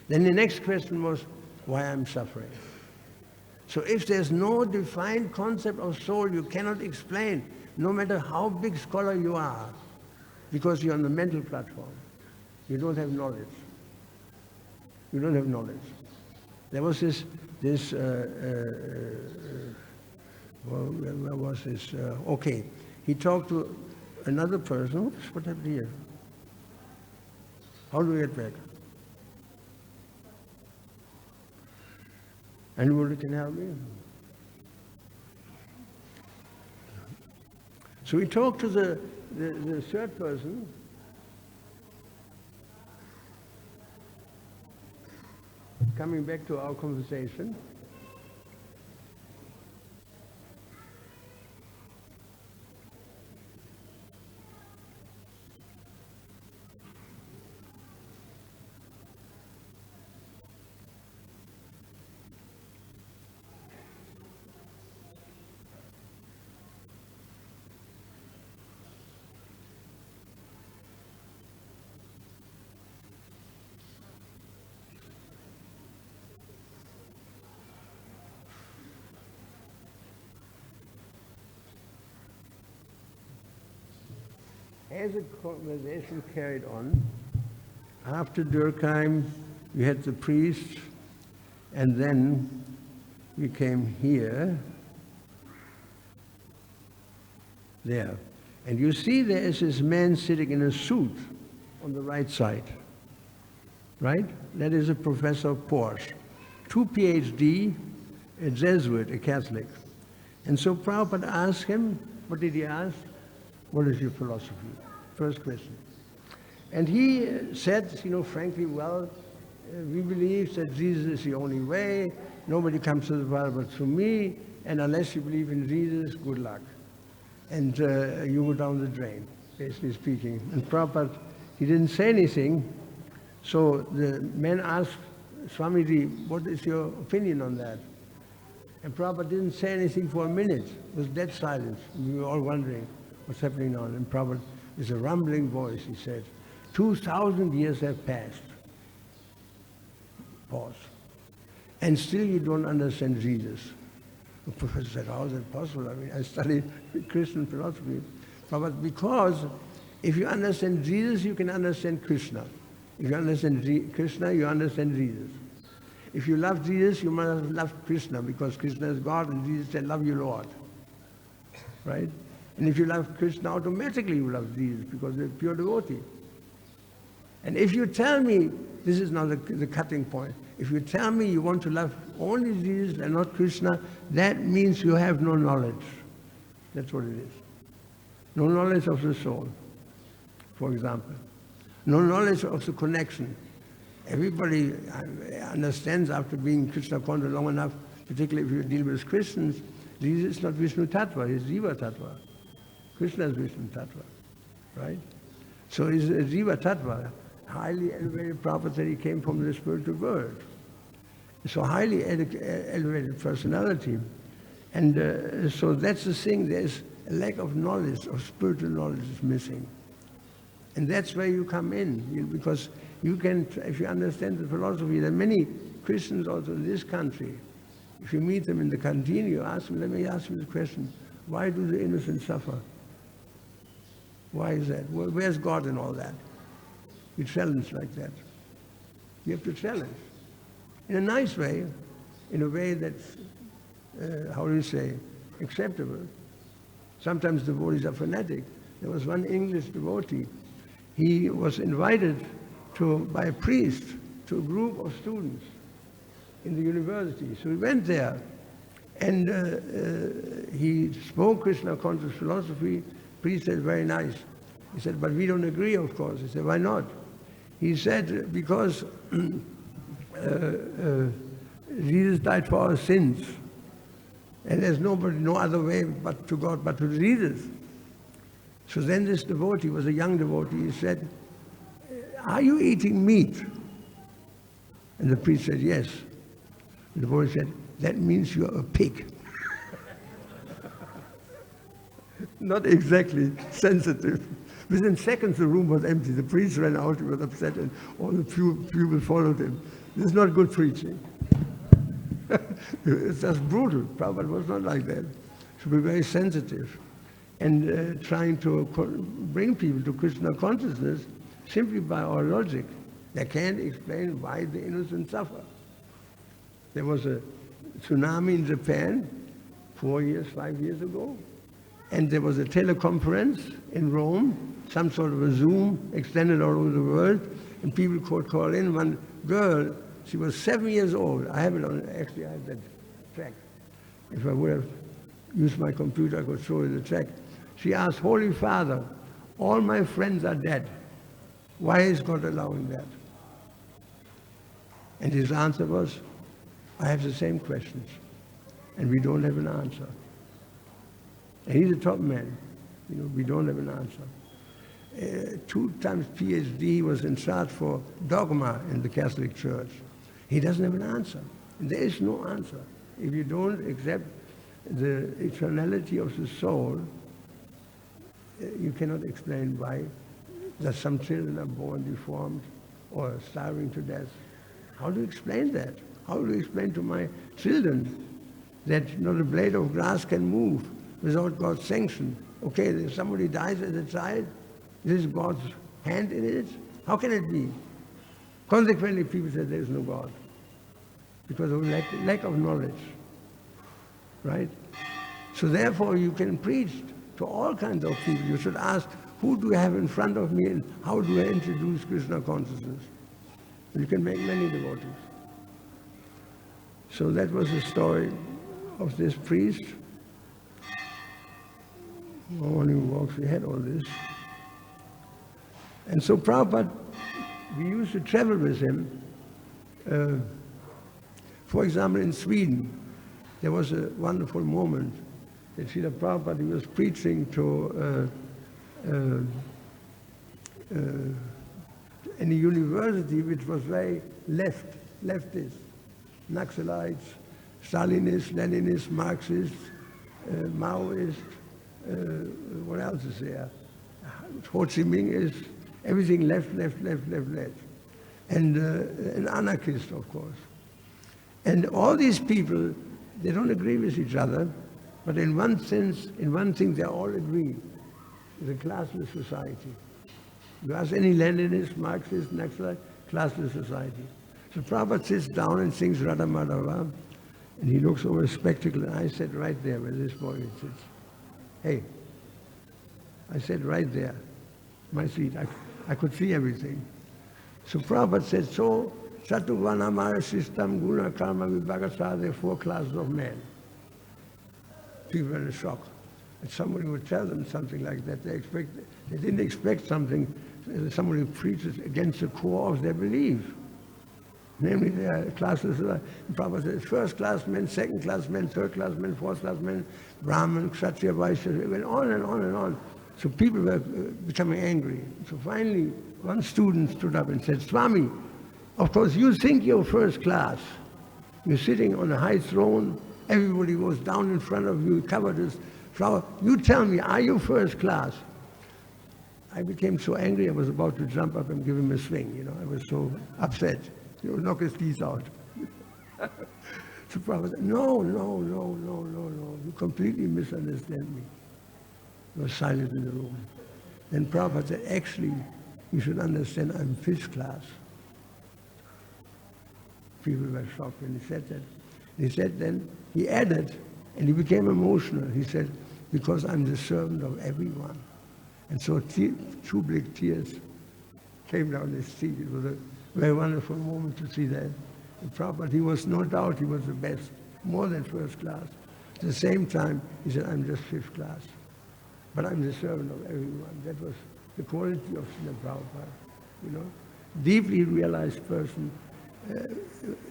Then the next question was, why I'm suffering. So if there's no defined concept of soul, you cannot explain, no matter how big scholar you are, because you're on the mental platform. You don't have knowledge. You don't have knowledge. There was where was this? Okay, he talked to another person. Oops, what happened here? How do we get back? Anybody can help me? So we talked to the third person. Coming back to our conversation. As the conversation carried on, after Durkheim, we had the priest, and then we came here, there. And you see there is this man sitting in a suit on the right side, right? That is a professor of Porsche, 2 PhD, a Jesuit, a Catholic. And so Prabhupada asked him, what did he ask? What is your philosophy? First question. And he said, frankly, well, we believe that Jesus is the only way, nobody comes to the Father but through me, and unless you believe in Jesus, good luck. And you go down the drain, basically speaking. And Prabhupada, he didn't say anything, so the man asked, Swamiji, what is your opinion on that? And Prabhupada didn't say anything for a minute. It was dead silence. We were all wondering what's happening now. And Prabhupada, with a rumbling voice, he said, 2,000 years have passed. Pause. And still you don't understand Jesus. The professor said, how is that possible? I mean, I studied Christian philosophy. Prabhupada, because if you understand Jesus, you can understand Krishna. If you understand Krishna, you understand Jesus. If you love Jesus, you must love Krishna, because Krishna is God, and Jesus said, love your Lord. Right? And if you love Krishna, automatically you love Jesus because they're pure devotee. And if you tell me, this is now the cutting point, if you tell me you want to love only Jesus and not Krishna, that means you have no knowledge. That's what it is. No knowledge of the soul, for example. No knowledge of the connection. Everybody understands after being Krishna conscious long enough, particularly if you deal with Christians, Jesus is not Vishnu Tattva, he's Jiva Tattva. Krishna is Vishnu Tattva, right? So he's a Jiva Tattva, highly elevated. Prabhupada said he came from the spiritual world. So highly elevated personality. And so that's the thing, there's a lack of knowledge, of spiritual knowledge is missing. And that's where you come in, because you can, if you understand the philosophy, there are many Christians also in this country. If you meet them in the canteen, you ask them, let me ask you the question, why do the innocent suffer? Why is that? Where's God in all that? You challenge like that. You have to challenge. In a nice way, in a way that's, how do you say, acceptable. Sometimes devotees are fanatic. There was one English devotee. He was invited by a priest to a group of students in the university. So he went there and he spoke Krishna conscious philosophy. Priest said, very nice. He said, but we don't agree, of course. He said, why not? He said, because Jesus died for our sins. And there's no other way but to God, but to Jesus. So then this devotee was a young devotee. He said, are you eating meat? And the priest said, yes. The devotee said, that means you're a pig. Not exactly sensitive. Within seconds, the room was empty. The priest ran out, he was upset, and all the people followed him. This is not good preaching. It's just brutal. Prabhupada was not like that. Should be very sensitive. And trying to bring people to Krishna consciousness simply by our logic. They can't explain why the innocent suffer. There was a tsunami in Japan 5 years ago, and there was a teleconference in Rome, some sort of a Zoom extended all over the world, and people could call in. One girl, she was 7 years old. I have it on, actually I have that track. If I would have used my computer, I could show you the track. She asked, Holy Father, all my friends are dead. Why is God allowing that? And his answer was, I have the same questions, and we don't have an answer. And he's a top man. You know, we don't have an answer. 2 times PhD, he was in charge for dogma in the Catholic Church. He doesn't have an answer. And there is no answer. If you don't accept the eternality of the soul, you cannot explain why that some children are born deformed or starving to death. How do you explain that? How do you explain to my children that not a blade of grass can move without God's sanction? Okay, if somebody dies as a child, this is God's hand in it? How can it be? Consequently, people say there is no God because of lack of knowledge, right? So therefore, you can preach to all kinds of people. You should ask, who do I have in front of me and how do I introduce Krishna consciousness? And you can make many devotees. So that was the story of this priest. Morning walks, we had all this. And so Prabhupada, we used to travel with him. For example, in Sweden, there was a wonderful moment that Srila Prabhupada, he was preaching to in a university which was very leftist, Naxalites, Stalinists, Leninists, Marxists, Maoists, what else is there? Ho Chi Minh is everything left. And an anarchist, of course. And all these people, they don't agree with each other, but in one sense, in one thing they all agree. It's a classless society. You ask any Leninist, Marxist, Naxalite, classless society. So Prabhupada sits down and sings Radha Madhava, and he looks over a spectacle, and I sat right there where this boy sits. Hey, I said, right there, my seat. I could see everything. So Prabhupada said, so, Chatuvanamara system, guna, karma, vibhagasa, there are 4 classes of men. People were in shock. And somebody would tell them something like that. They didn't expect something, somebody who preaches against the core of their belief. Namely, there are classes, Prabhupada says, 1st class men, 2nd class men, 3rd class men, 4th class men, Brahman, Kshatriya, Vaishya, it went on and on and on. So people were becoming angry. So finally, one student stood up and said, Swami, of course you think you're 1st class. You're sitting on a high throne, everybody goes down in front of you, covered with flower. You tell me, are you 1st class? I became so angry, I was about to jump up and give him a swing, I was so upset. Knock his teeth out. So Prabhupada said, no, you completely misunderstand me. He was silent in the room. Then Prabhupada said, actually, you should understand I'm 5th class. People were shocked when he said that. He said then, he added, and he became emotional. He said, because I'm the servant of everyone. And so 2 big tears came down his cheek. It was a very wonderful moment to see that. And Prabhupada, he was no doubt he was the best, more than 1st class. At the same time, he said, I'm just 5th class. But I'm the servant of everyone. That was the quality of Srila Prabhupada, Deeply realized person,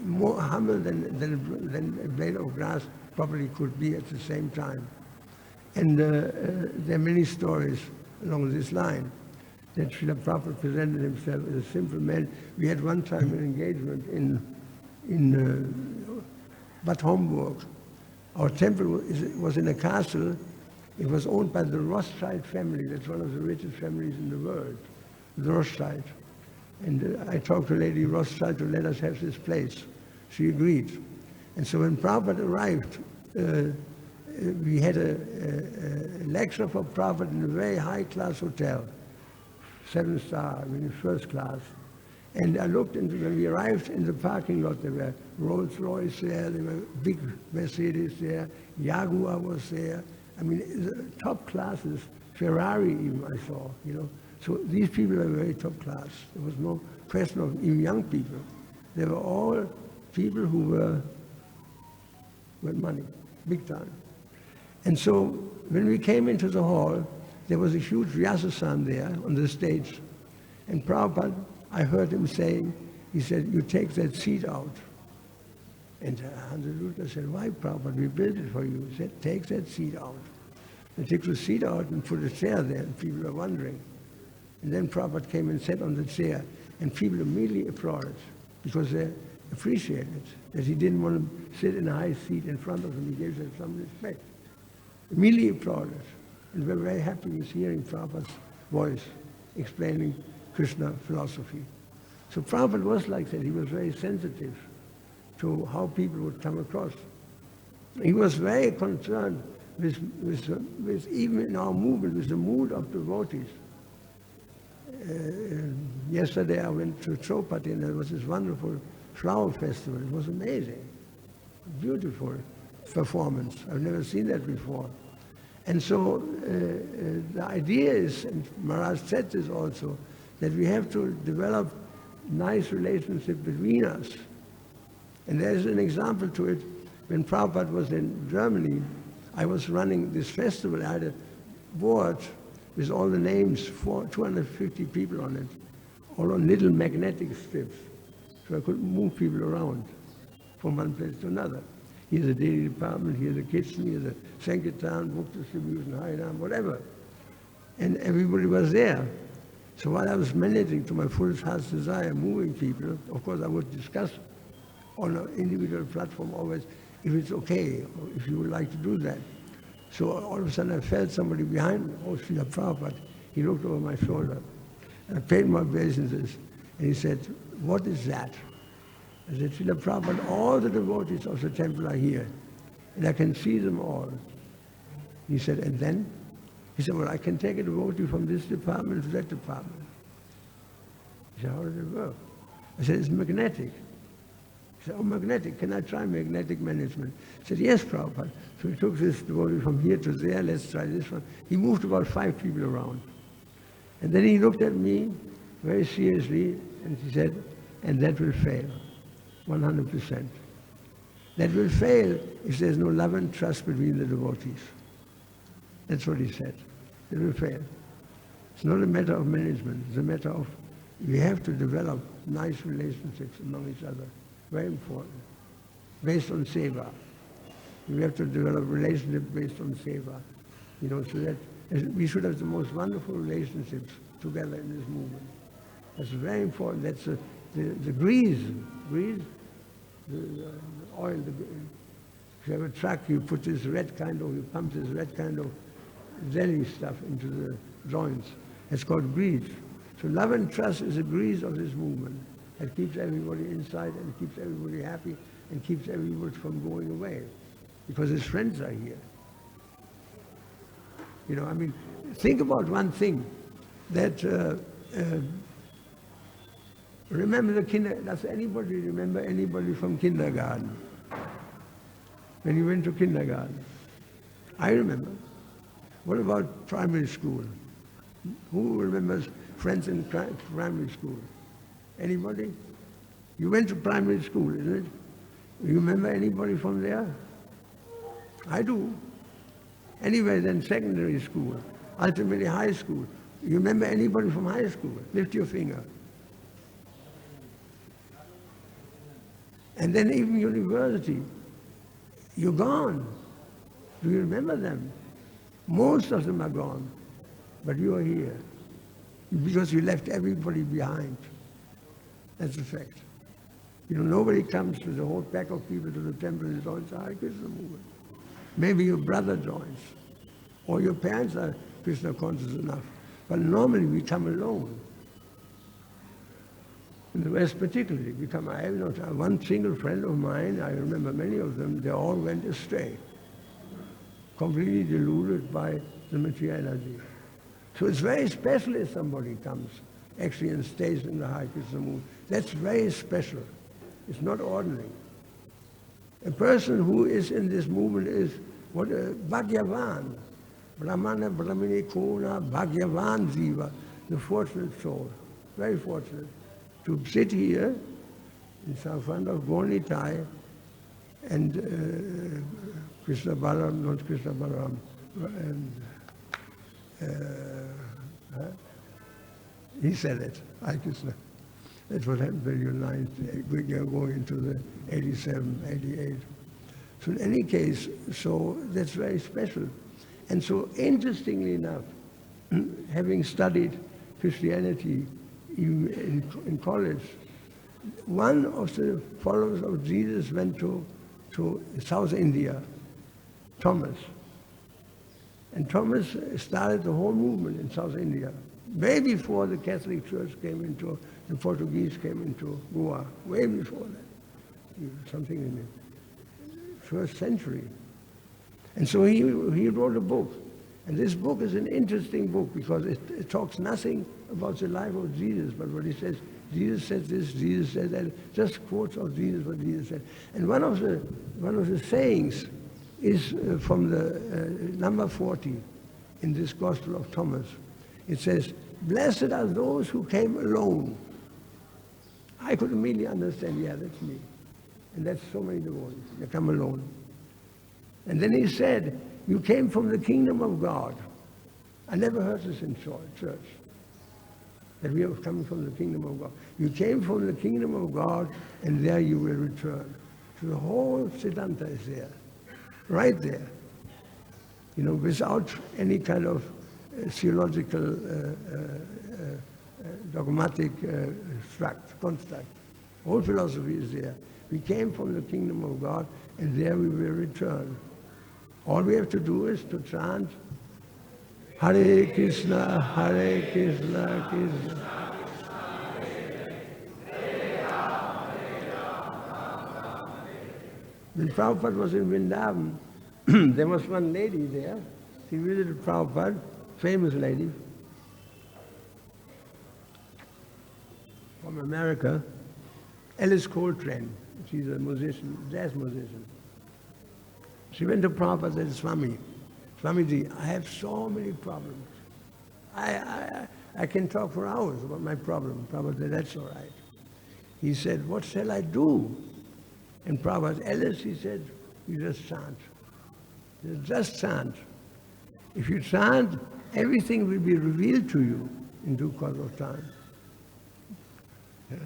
more humble than a blade of grass probably could be at the same time. And there are many stories along this line that Srila Prabhupada presented himself as a simple man. We had one time an engagement in Bad Homburg. Our temple was in a castle. It was owned by the Rothschild family. That's one of the richest families in the world, the Rothschild. And I talked to Lady Rothschild to let us have this place. She agreed. And so when Prabhupada arrived, we had a lecture for Prabhupada in a very high-class hotel, 7-star, 1st class. And I looked into, when we arrived in the parking lot, there were Rolls Royce there, there were big Mercedes there, Jaguar was there. I mean, top classes, Ferrari even I saw, So these people were very top class. There was no question of even young people. They were all people who were with money, big time. And so when we came into the hall, there was a huge Vyasasan there on the stage. And Prabhupada, I heard him saying, he said, you take that seat out. And Hansa said, why, Prabhupada? We built it for you. He said, take that seat out. They took the seat out and put a chair there, and people were wondering. And then Prabhupada came and sat on the chair, and people immediately applauded because they appreciated that he didn't want to sit in a high seat in front of them. He gave them some respect. Immediately applauded. And we were very happy with hearing Prabhupada's voice explaining Krishna philosophy. So Prabhupada was like that. He was very sensitive to how people would come across. He was very concerned with even in our movement, with the mood of devotees. Yesterday I went to Chopati and there was this wonderful flower festival. It was amazing, beautiful performance. I've never seen that before. And so the idea is, and Maharaj said this also, that we have to develop nice relationship between us. And there's an example to it. When Prabhupada was in Germany, I was running this festival. I had a board with all the names, 250 people on it, all on little magnetic strips. So I could move people around from one place to another. Here's a daily department, here's a kitchen, here's a Sankirtan, book distribution, Harinam, whatever. And everybody was there. So while I was managing to my fullest heart's desire, moving people, of course I would discuss on an individual platform always if it's okay, or if you would like to do that. So all of a sudden I felt somebody behind me, Srila Prabhupada. He looked over my shoulder. And I paid my obeisances. And he said, what is that? I said, Srila Prabhupada, all the devotees of the temple are here. And I can see them all. He said, and then? He said, well, I can take a devotee from this department to that department. He said, how does it work? I said, it's magnetic. He He said, oh, magnetic, can I try magnetic management? He said, yes, Prabhupada. So he took this devotee from here to there, let's try this one. He moved about 5 people around. And then he looked at me very seriously and he said, and that will fail, 100%. That will fail if there's no love and trust between the devotees. That's what he said. It will fail. It's not a matter of management. It's a matter of we have to develop nice relationships among each other. Very important. Based on seva. We have to develop relationship based on seva. You know, so that we should have the most wonderful relationships together in this movement. That's very important. That's the grease. Grease, the oil. If you have a truck, you put this red kind of, you pump this red kind of jelly stuff into the joints. It's called grease. So love and trust is the grease of this movement. It keeps everybody inside and keeps everybody happy and keeps everybody from going away. Because his friends are here. You know, I mean, think about one thing. That, remember the does anybody remember anybody from kindergarten? When you went to kindergarten? I remember. What about primary school? Who remembers friends in primary school? Anybody? You went to primary school, isn't it? You remember anybody from there? I do. Anyway, then secondary school, ultimately high school. You remember anybody from high school? Lift your finger. And then even university. You're gone. Do you remember them? Most of them are gone. But you are here. Because you left everybody behind. That's the fact. You know, nobody comes with a whole pack of people to the temple and joins the Hare Krishna movement. Maybe your brother joins. Or your parents are Krishna conscious enough. But normally we come alone. In the West particularly, I have not one single friend of mine, I remember many of them, they all went astray. Completely deluded by the materiality. So it's very special if somebody comes actually and stays in the Hare Krishna movement. That's very special. It's not ordinary. A person who is in this movement is what Bhagavan, Brahmana, Brahmini, Kona, Bhagavan Jiva, the fortunate soul, very fortunate, to sit here in front of Gornitai and Krishna Balaram, not Krishna Balaram, he said it, Hare Krishna. That's what happened when you're 9, we go into the 87, 88. So in any case, so that's very special. And so interestingly enough, having studied Christianity in college, one of the followers of Jesus went to South India, Thomas. And Thomas started the whole movement in South India, way before the Catholic Church came into, the Portuguese came into Goa, way before that, something in the first century. And so he wrote a book. And this book is an interesting book because it talks nothing about the life of Jesus, but what he says, Jesus said this, Jesus said that, just quotes of Jesus, what Jesus said. And one of the sayings is from the number 40 in this Gospel of Thomas. It says, blessed are those who came alone. I could immediately understand, yeah, that's me. And that's so many devotees, they come alone. And then he said, you came from the kingdom of God. I never heard this in church, that we are coming from the kingdom of God. You came from the kingdom of God, and there you will return. So the whole Siddhanta is there, right there. You know, without any kind of theological, dogmatic construct. Whole philosophy is there. We came from the kingdom of God, and there we will return. All we have to do is to chant Hare Krishna, Krishna Krishna. When Prabhupada was in Vrindavan, there was one lady there. She visited Prabhupada, famous lady from America, Alice Coltrane. She's a musician, jazz musician. She went to Prabhupada and said, Swamiji, I have so many problems. I can talk for hours about my problem. Prabhupada said, that's all right. He said, what shall I do? And Prabhupada, Alice, he said, you just chant. He said, just chant. If you chant, everything will be revealed to you in due course of time.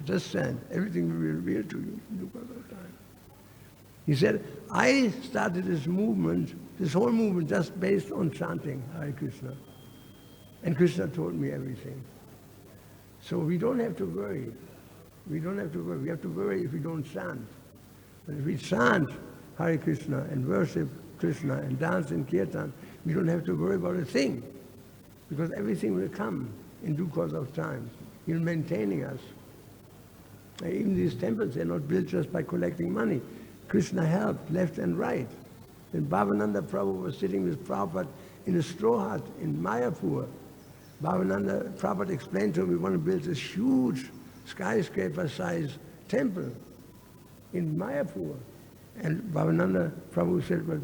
Just chant. Everything will be revealed to you in due course of time. He said, I started this movement, this whole movement, just based on chanting Hare Krishna. And Krishna told me everything. So we don't have to worry. We don't have to worry. We have to worry if we don't chant. But if we chant Hare Krishna and worship Krishna and dance in kirtan, we don't have to worry about a thing. Because everything will come in due course of time. He's maintaining us. Even these temples, they're not built just by collecting money. Krishna helped left and right. When Bhavananda Prabhu was sitting with Prabhupada in a straw hut in Mayapur, Bhavananda Prabhupada explained to him, we want to build this huge skyscraper-sized temple in Mayapur. And Bhavananda Prabhu said, but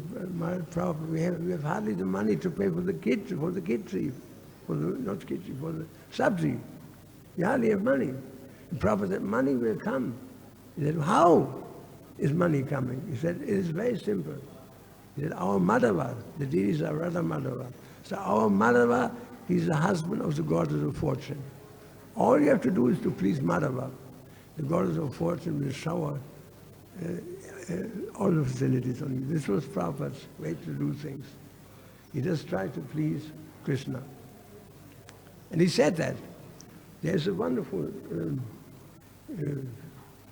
Prabhupada, we have hardly the money to pay for the kitchen, for the sabji. We hardly have money. And Prabhupada said, money will come. He said, how is money coming? He said, it is very simple. He said, our Madhava, the deities are Radha Madhava. So our Madhava, he's the husband of the goddess of fortune. All you have to do is to please Madhava. The goddess of fortune will shower all the facilities on you. This was Prabhupada's way to do things. He just tried to please Krishna. And he said that. There's a wonderful,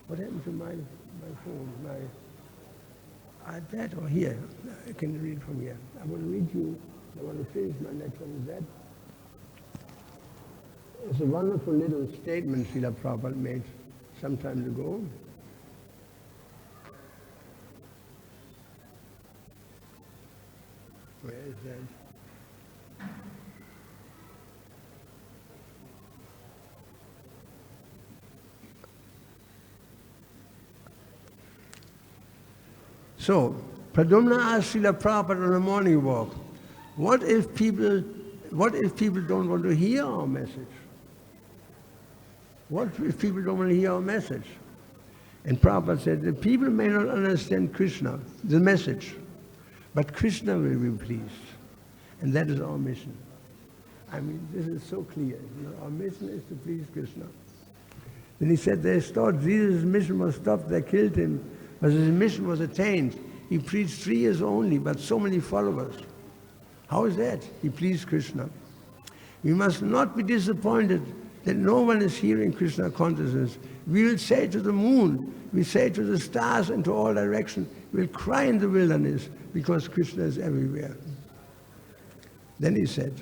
what happened to my phone, my iPad, or here? I can read from here. I want to read you, I want to finish my lecture with that. It's a wonderful little statement Srila Prabhupada made some time ago. Where is that? So, Pradyumna asked Srila Prabhupada on a morning walk, what if people don't want to hear our message? What if people don't want to hear our message? And Prabhupada said, the people may not understand Krishna, the message, but Krishna will be pleased. And that is our mission. I mean, this is so clear. Our mission is to please Krishna. Then he said, they thought Jesus' mission was stopped, they killed him, but his mission was attained. He preached 3 years only, but so many followers. How is that? He pleased Krishna. We must not be disappointed that no one is hearing Krishna consciousness. We will say to the moon, we say to the stars and to all directions, we will cry in the wilderness because Krishna is everywhere. Then he said,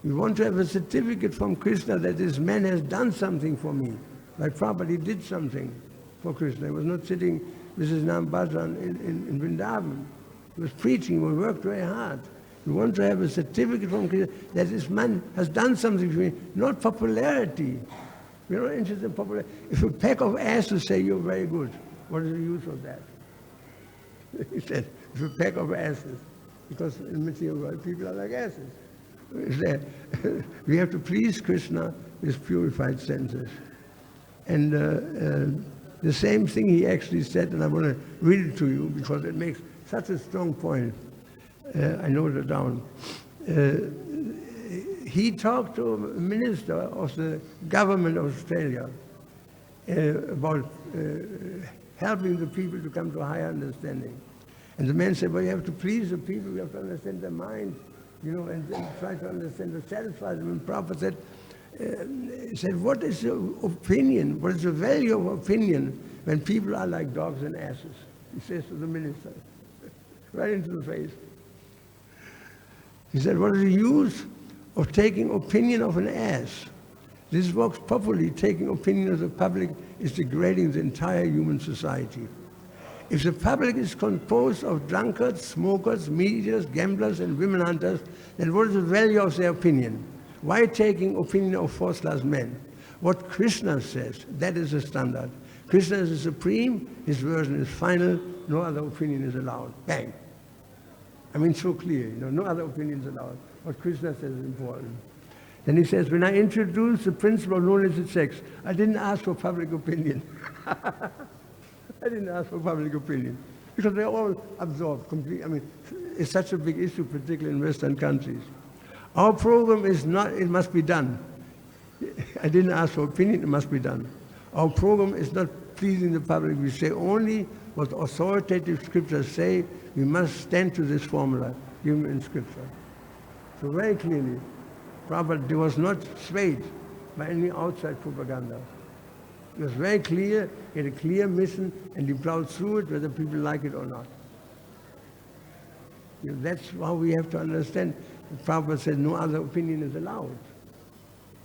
we want to have a certificate from Krishna that this man has done something for me. Like Prabhupada, he did something for Krishna. He was not sitting with his Nam Bhajan in Vrindavan. He was preaching, he worked very hard. We want to have a certificate from Krishna that this man has done something for me, not popularity. We're not interested in popularity. If a pack of asses say you're very good, what is the use of that? He said, if a pack of asses, because in the material world people are like asses. We have to please Krishna with purified senses. And the same thing he actually said, and I want to read it to you because it makes such a strong point. I noted it down. He talked to a minister of the government of Australia about helping the people to come to a higher understanding. And the man said, well, you have to please the people, you have to understand their mind, and try to understand and satisfy them. And Prabhupada said, what is your opinion? What is the value of opinion when people are like dogs and asses? He says to the minister, right into the face. He said, what is the use of taking opinion of an ass? This vox populi, taking opinion of the public, is degrading the entire human society. If the public is composed of drunkards, smokers, meat eaters, gamblers, and women hunters, then what is the value of their opinion? Why taking opinion of first-class men? What Krishna says, that is the standard. Krishna is the supreme, his version is final, no other opinion is allowed. Bang. I mean, so clear, no other opinion is allowed. What Krishna says is important. Then he says, when I introduced the principle of no illicit sex, I didn't ask for public opinion. I didn't ask for public opinion. Because they're all absorbed completely. I mean, it's such a big issue, particularly in Western countries. Our program is not, it must be done. I didn't ask for opinion, it must be done. Our program is not pleasing the public. We say only what authoritative scriptures say. We must stand to this formula given in scripture. So very clearly, Prabhupada was not swayed by any outside propaganda. It was very clear, he had a clear mission, and he plowed through it whether people like it or not. That's how we have to understand. Prabhupada said no other opinion is allowed.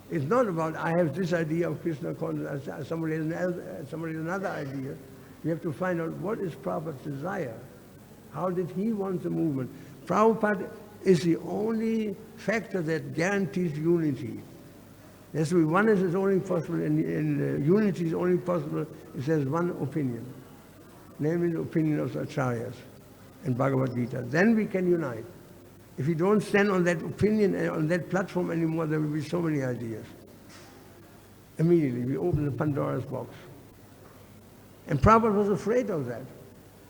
It's not about, I have this idea of Krishna consciousness, somebody has another idea. We have to find out what is Prabhupada's desire. How did he want the movement? Prabhupada is the only factor that guarantees unity. Yes, oneness is only possible, and unity is only possible if there's one opinion, namely the opinion of the acharyas and Bhagavad-gita. Then we can unite. If we don't stand on that opinion, on that platform anymore, there will be so many ideas. Immediately, we open the Pandora's box. And Prabhupada was afraid of that.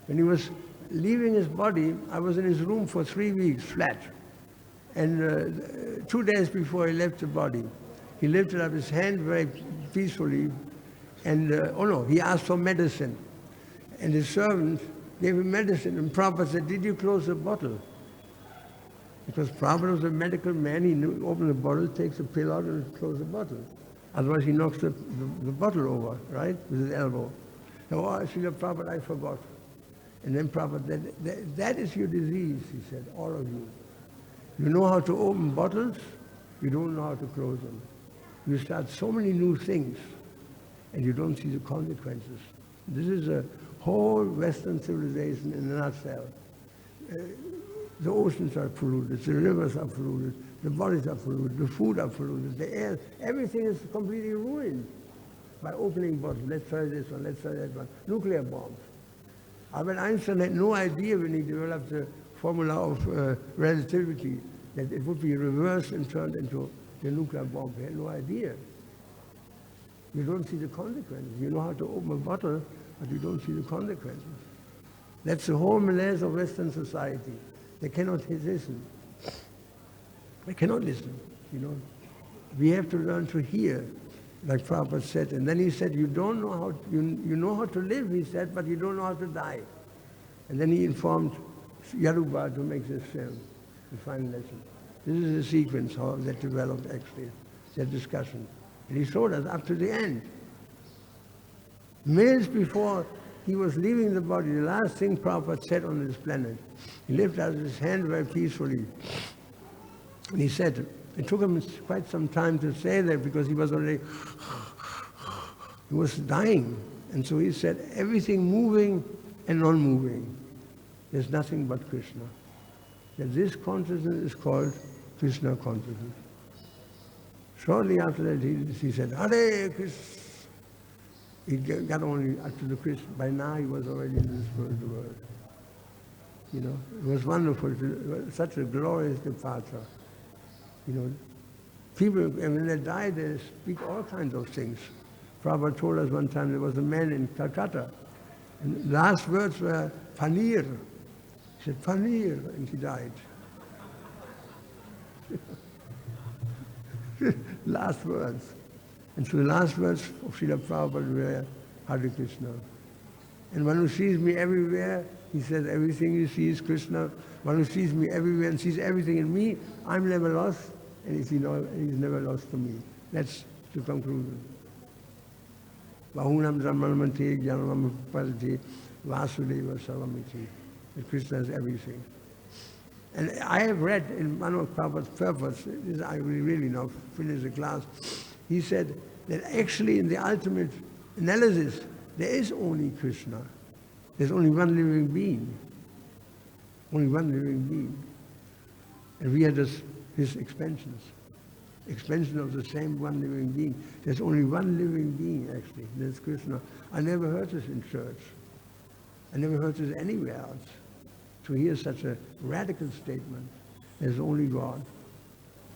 When he was leaving his body, I was in his room for 3 weeks, flat. And 2 days before he left the body, he lifted up his hand very peacefully, and, he asked for medicine. And his servant gave him medicine, and Prabhupada said, did you close the bottle? Because Prabhupada was a medical man, he opened the bottle, takes a pill out and closes the bottle. Otherwise he knocks the bottle over, right, with his elbow. Oh, Srila Prabhupada, I forgot. And then Prabhupada said, that is your disease, he said, all of you. You know how to open bottles, you don't know how to close them. You start so many new things, and you don't see the consequences. This is a whole Western civilization in a nutshell. The oceans are polluted, the rivers are polluted, the bodies are polluted, the food are polluted, the air, everything is completely ruined by opening bottles. Let's try this one, let's try that one. Nuclear bombs. Albert Einstein had no idea when he developed the formula of relativity that it would be reversed and turned into the nuclear bomb. He had no idea. You don't see the consequences. You know how to open a bottle, but you don't see the consequences. That's the whole malaise of Western society. They cannot listen. They cannot listen, We have to learn to hear, like Prabhupada said. And then he said, you don't know how, you know how to live, he said, but you don't know how to die. And then he informed Yaruba to make this film, the final lesson. This is the sequence how that developed actually, that discussion. And he showed us up to the end. Minutes before he was leaving the body, the last thing Prabhupada said on this planet, he lifted out his hand very peacefully. And he said, it took him quite some time to say that because he was already, he was dying. And so he said, everything moving and non-moving, there's nothing but Krishna. That this consciousness is called Krishna consciousness. Shortly after that, he said, Hare Krishna. He got only up to the Krishna. By now, he was already in the spiritual world. It was wonderful, such a glorious departure. People, when they die, they speak all kinds of things. Prabhupada told us one time there was a man in Calcutta, and the last words were paneer. He said, paneer, and he died. Last words. And so the last words of Srila Prabhupada were Hare Krishna. And one who sees me everywhere, he says everything you see is Krishna. One who sees me everywhere and sees everything in me, I'm never lost, and he's never lost to me. That's the conclusion. Bahunam Brahmanamante Jnanam Palati Vasudeva Salamiti. That Krishna is everything. And I have read in one of Prabhupada's purpose, I really now finish the class, he said that actually in the ultimate analysis, there is only Krishna. There's only one living being. Only one living being. And we are just his expansions. expansion of the same one living being. There's only one living being, actually. That's Krishna. I never heard this in church. I never heard this anywhere else. To hear such a radical statement. There's only God.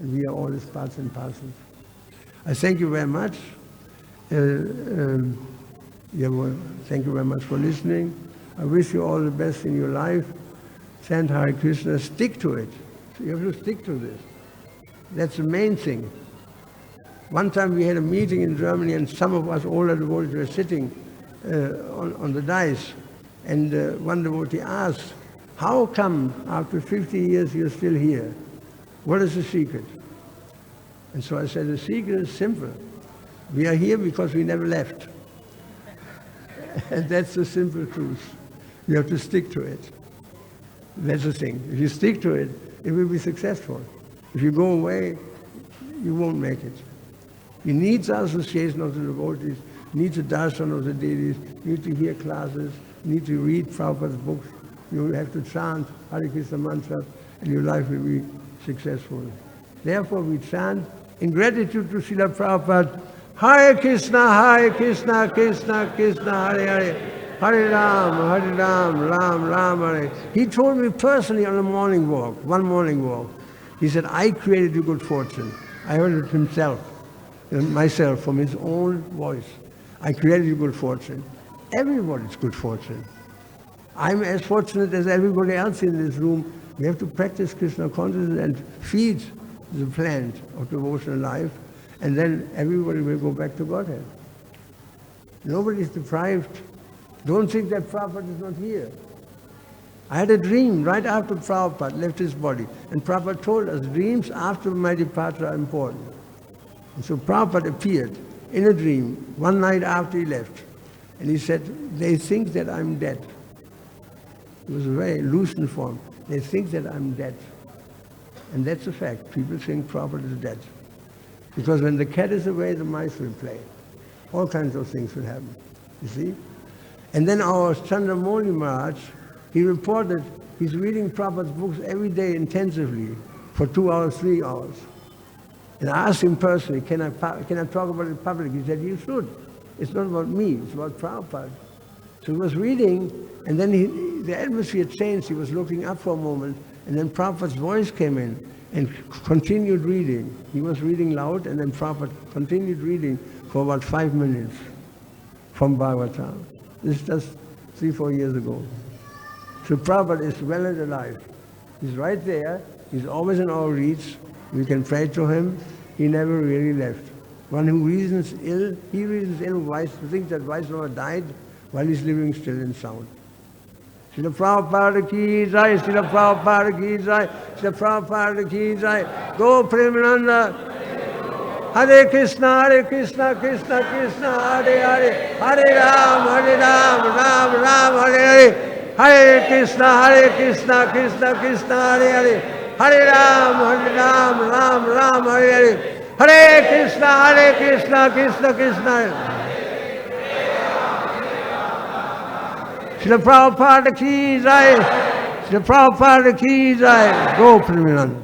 And we are all his parts and parcels. I thank you very much. Thank you very much for listening. I wish you all the best in your life. Chant Hare Krishna. Stick to it. You have to stick to this. That's the main thing. One time we had a meeting in Germany and some of us older devotees were sitting on the dais, and one devotee asked, how come after 50 years you're still here? What is the secret? And so I said, the secret is simple. We are here because we never left. And that's the simple truth. You have to stick to it. That's the thing. If you stick to it, it will be successful. If you go away, you won't make it. You need the association of the devotees, need the darshan of the deities, need to hear classes, need to read Prabhupada's books. You have to chant Hare Krishna mantra, and your life will be successful. Therefore, we chant in gratitude to Srila Prabhupada, Hare Krishna, Krishna Krishna, Hare Hare. Hare Ram, Ram Ram, Hare. He told me personally on a morning walk, one morning walk. He said, I created you good fortune. I heard it himself, myself, from his own voice. I created you good fortune. Everybody's good fortune. I'm as fortunate as everybody else in this room. We have to practice Krishna consciousness and feed the plant of devotional life, and then everybody will go back to Godhead. Nobody is deprived. Don't think that Prabhupada is not here. I had a dream right after Prabhupada left his body. And Prabhupada told us dreams after my departure are important. And so Prabhupada appeared in a dream one night after he left. And he said, they think that I'm dead. It was a very loosened form. They think that I'm dead. And that's a fact. People think Prabhupada is dead. Because when the cat is away, the mice will play. All kinds of things will happen. You see? And then our Chandramoli Maharaj, he reported he's reading Prabhupada's books every day intensively for 2 hours, 3 hours. And I asked him personally, can I talk about it in public? He said, you should. It's not about me, it's about Prabhupada. So he was reading, and then the atmosphere changed. He was looking up for a moment, and then Prabhupada's voice came in and continued reading. He was reading loud, and then Prabhupada continued reading for about 5 minutes from Bhagavatam. This is just 3-4 years ago. So Prabhupada is well and alive. He's right there. He's always in our reach. We can pray to him. He never really left. One who reasons ill, he reasons ill who thinks that Vaishnava died while he's living still in sound. Srila Prabhupada ki jai, Srila Prabhupada ki jai, Srila Prabhupada ki jai. Go Premananda. Hare Krishna, Krishna Krishna, Hare Hare. Hare Ram, Ram Ram, Hare Hare. Hare Krishna, Krishna Krishna, Hare Hare. Hare Ram, Ram Hare Hare. Hare Krishna, Krishna Krishna. Srila Prabhupada ki jai, Srila Prabhupada ki jai. Go Premananda.